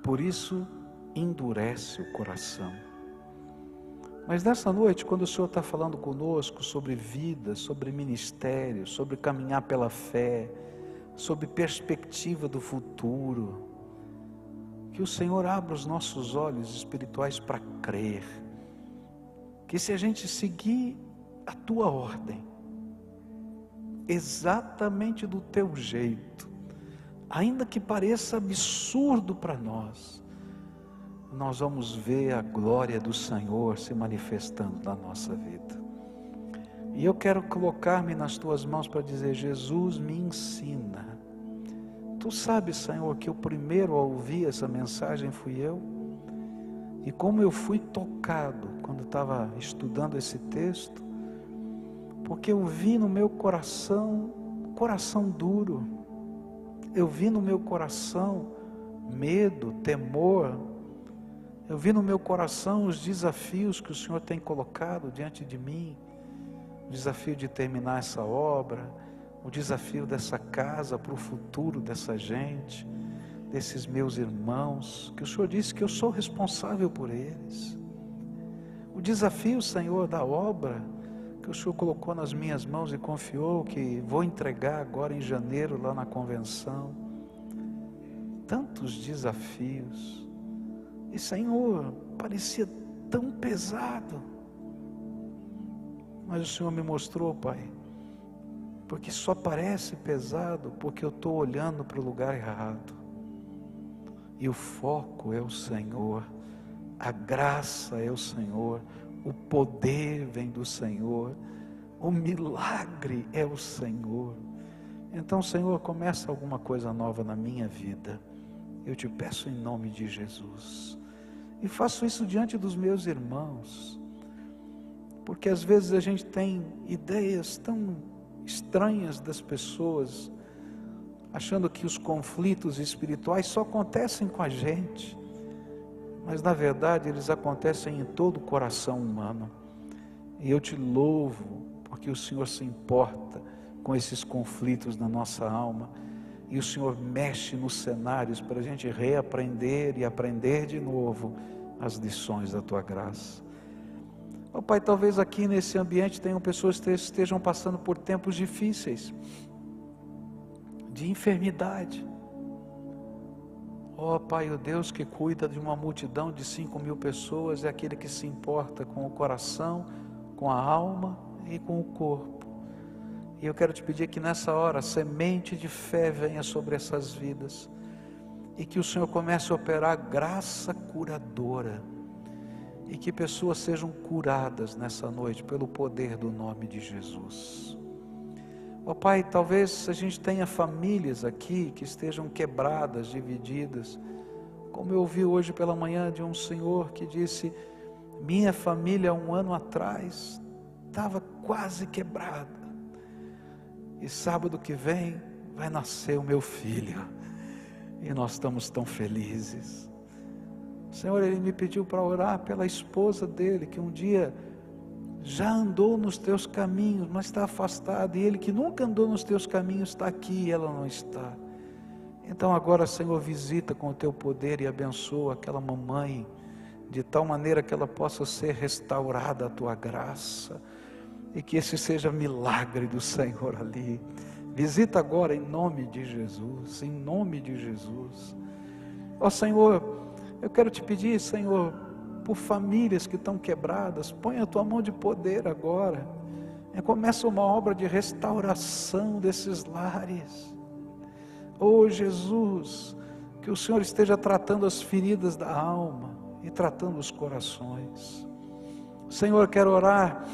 por isso endurece o coração. Mas nessa noite, quando o Senhor está falando conosco sobre vida, sobre ministério, sobre caminhar pela fé, sobre perspectiva do futuro, que o Senhor abra os nossos olhos espirituais para crer, que se a gente seguir a Tua ordem, exatamente do Teu jeito, ainda que pareça absurdo para nós vamos ver a glória do Senhor se manifestando na nossa vida. E eu quero colocar-me nas Tuas mãos para dizer: Jesus, me ensina. Tu sabes, Senhor, que o primeiro a ouvir essa mensagem fui eu, e como eu fui tocado quando estava estudando esse texto, porque eu vi no meu coração duro, eu vi no meu coração medo, temor, eu vi no meu coração os desafios que o Senhor tem colocado diante de mim, o desafio de terminar essa obra, o desafio dessa casa para o futuro dessa gente, desses meus irmãos, que o Senhor disse que eu sou responsável por eles. O desafio, Senhor, da obra que o Senhor colocou nas minhas mãos e confiou que vou entregar agora em janeiro lá na convenção. Tantos desafios. E Senhor, parecia tão pesado. Mas o Senhor me mostrou, Pai, porque só parece pesado porque eu estou olhando para o lugar errado. E o foco é o Senhor, a graça é o Senhor, o poder vem do Senhor, o milagre é o Senhor. Então, Senhor, começa alguma coisa nova na minha vida, eu te peço em nome de Jesus, e faço isso diante dos meus irmãos, porque às vezes a gente tem ideias tão estranhas das pessoas, achando que os conflitos espirituais só acontecem com a gente, mas na verdade eles acontecem em todo o coração humano, e eu te louvo, porque o Senhor se importa com esses conflitos na nossa alma, e o Senhor mexe nos cenários para a gente reaprender e aprender de novo as lições da Tua graça. Ó Pai, talvez aqui nesse ambiente tenham pessoas que estejam passando por tempos difíceis, de enfermidade. Ó Pai, o Deus que cuida de uma multidão de 5.000 pessoas, é aquele que se importa com o coração, com a alma e com o corpo. E eu quero te pedir que nessa hora, semente de fé venha sobre essas vidas, e que o Senhor comece a operar graça curadora, e que pessoas sejam curadas nessa noite, pelo poder do nome de Jesus. Ó Pai, talvez a gente tenha famílias aqui, que estejam quebradas, divididas, como eu ouvi hoje pela manhã de um senhor que disse, minha família 1 ano atrás, estava quase quebrada, e sábado que vem vai nascer o meu filho, e nós estamos tão felizes. Senhor, ele me pediu para orar pela esposa dele, que um dia já andou nos teus caminhos, mas está afastada, e ele que nunca andou nos teus caminhos está aqui e ela não está. Então agora, Senhor, visita com o teu poder e abençoa aquela mamãe, de tal maneira que ela possa ser restaurada à tua graça, e que esse seja milagre do Senhor ali. Visita agora em nome de Jesus, em nome de Jesus. Ó Senhor, eu quero te pedir, Senhor, por famílias que estão quebradas, põe a tua mão de poder agora, e começa uma obra de restauração desses lares. Oh Jesus, que o Senhor esteja tratando as feridas da alma, e tratando os corações. Senhor, quero orar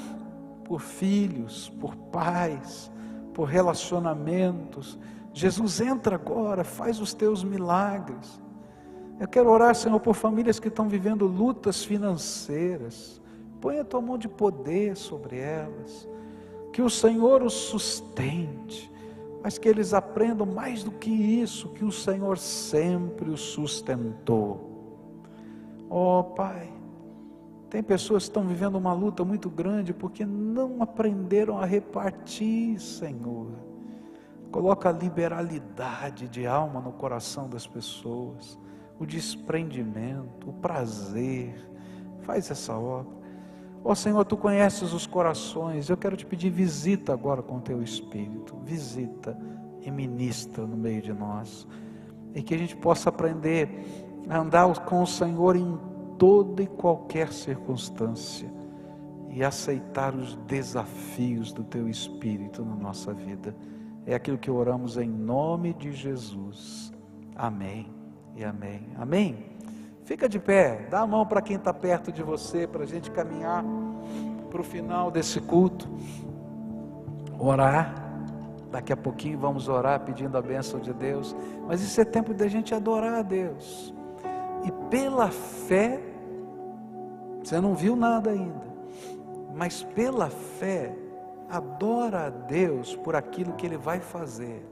por filhos, por pais, por relacionamentos. Jesus, entra agora, faz os teus milagres. Eu quero orar, Senhor, por famílias que estão vivendo lutas financeiras. Põe a tua mão de poder sobre elas, que o Senhor os sustente, mas que eles aprendam mais do que isso, que o Senhor sempre os sustentou. Ó Pai, tem pessoas que estão vivendo uma luta muito grande, porque não aprenderam a repartir, Senhor. Coloca a liberalidade de alma no coração das pessoas, o desprendimento, o prazer, faz essa obra. Ó Senhor, Tu conheces os corações, eu quero te pedir, visita agora com o Teu Espírito, visita e ministra no meio de nós, e que a gente possa aprender a andar com o Senhor em toda e qualquer circunstância, e aceitar os desafios do Teu Espírito na nossa vida. É aquilo que oramos em nome de Jesus, amém e amém, amém. Fica de pé, dá a mão para quem está perto de você, para a gente caminhar para o final desse culto, orar. Daqui a pouquinho vamos orar pedindo a bênção de Deus, mas isso é tempo da gente adorar a Deus, e pela fé, você não viu nada ainda, mas pela fé, adora a Deus por aquilo que Ele vai fazer.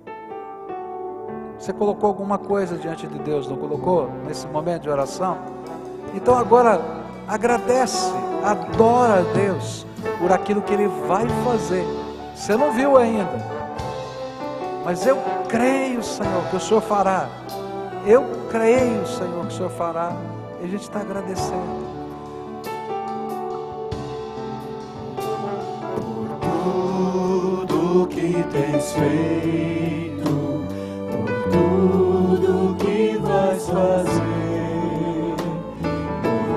Você colocou alguma coisa diante de Deus, não colocou? Nesse momento de oração? Então agora, agradece, adora a Deus por aquilo que Ele vai fazer. Você não viu ainda, mas eu creio, Senhor, que o Senhor fará. Eu creio, Senhor, que o Senhor fará. E a gente está agradecendo. Por tudo que tens feito, por tudo que vais fazer,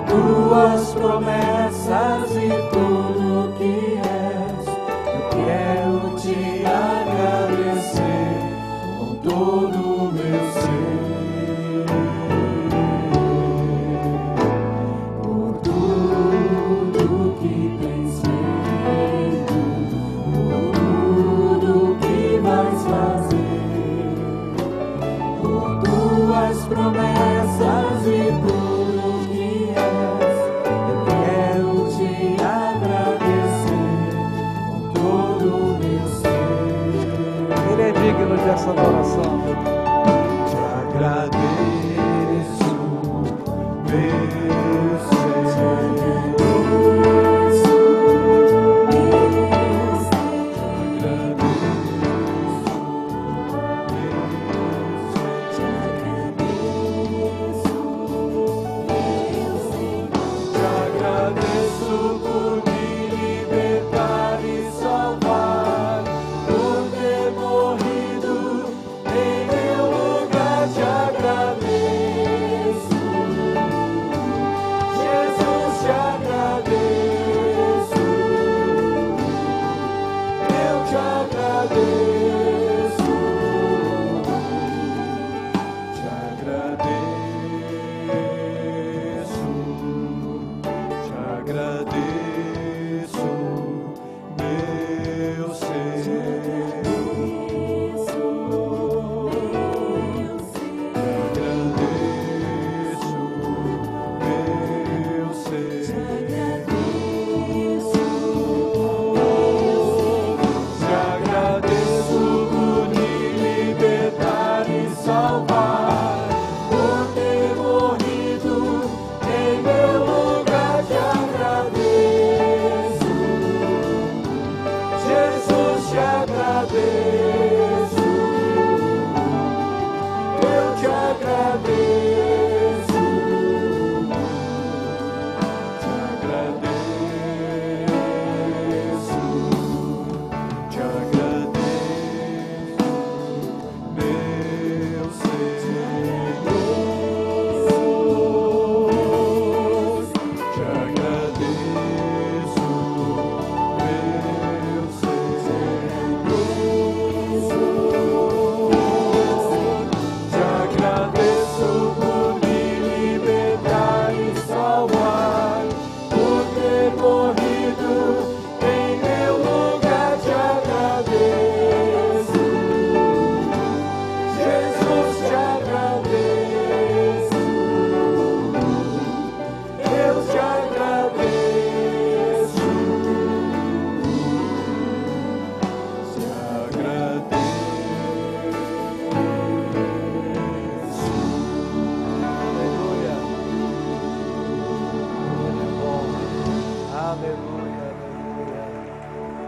por tuas promessas e tudo que és, eu quero te agradecer. promessas e tudo que és. Eu quero te agradecer com todo o meu ser. Ele é digno dessa adoração. Te agradeço, meu Senhor.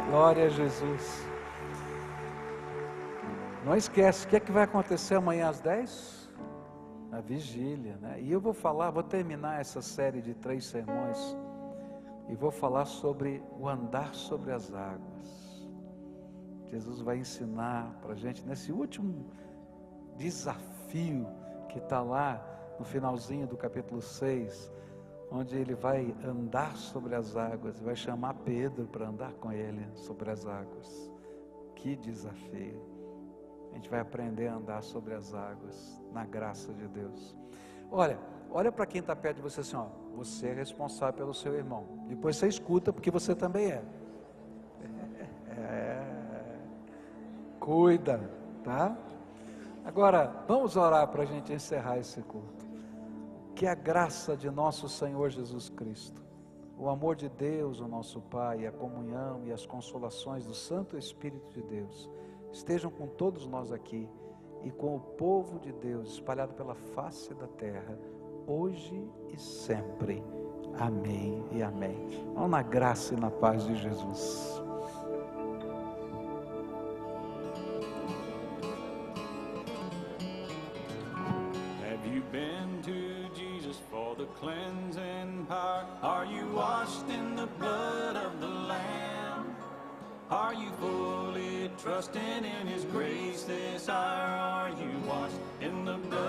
Glória a Jesus. Não esquece, o que é que vai acontecer amanhã às 10? Na vigília, né? E eu vou terminar essa série de 3 sermões e vou falar sobre o andar sobre as águas. Jesus vai ensinar para a gente nesse último desafio que está lá no finalzinho do capítulo 6, onde ele vai andar sobre as águas, vai chamar Pedro para andar com ele sobre as águas. Que desafio! A gente vai aprender a andar sobre as águas, na graça de Deus. Olha para quem está perto de você assim, ó, você é responsável pelo seu irmão. Depois você escuta, porque você também é. Cuida, tá? Agora, vamos orar para a gente encerrar esse culto. Que a graça de nosso Senhor Jesus Cristo, o amor de Deus, o nosso Pai, a comunhão e as consolações do Santo Espírito de Deus, estejam com todos nós aqui e com o povo de Deus espalhado pela face da terra, hoje e sempre. Amém e amém. Vamos na graça e na paz de Jesus. Cleansing power. Are you washed in the blood of the Lamb? Are you fully trusting in His grace this hour? Are you washed in the blood?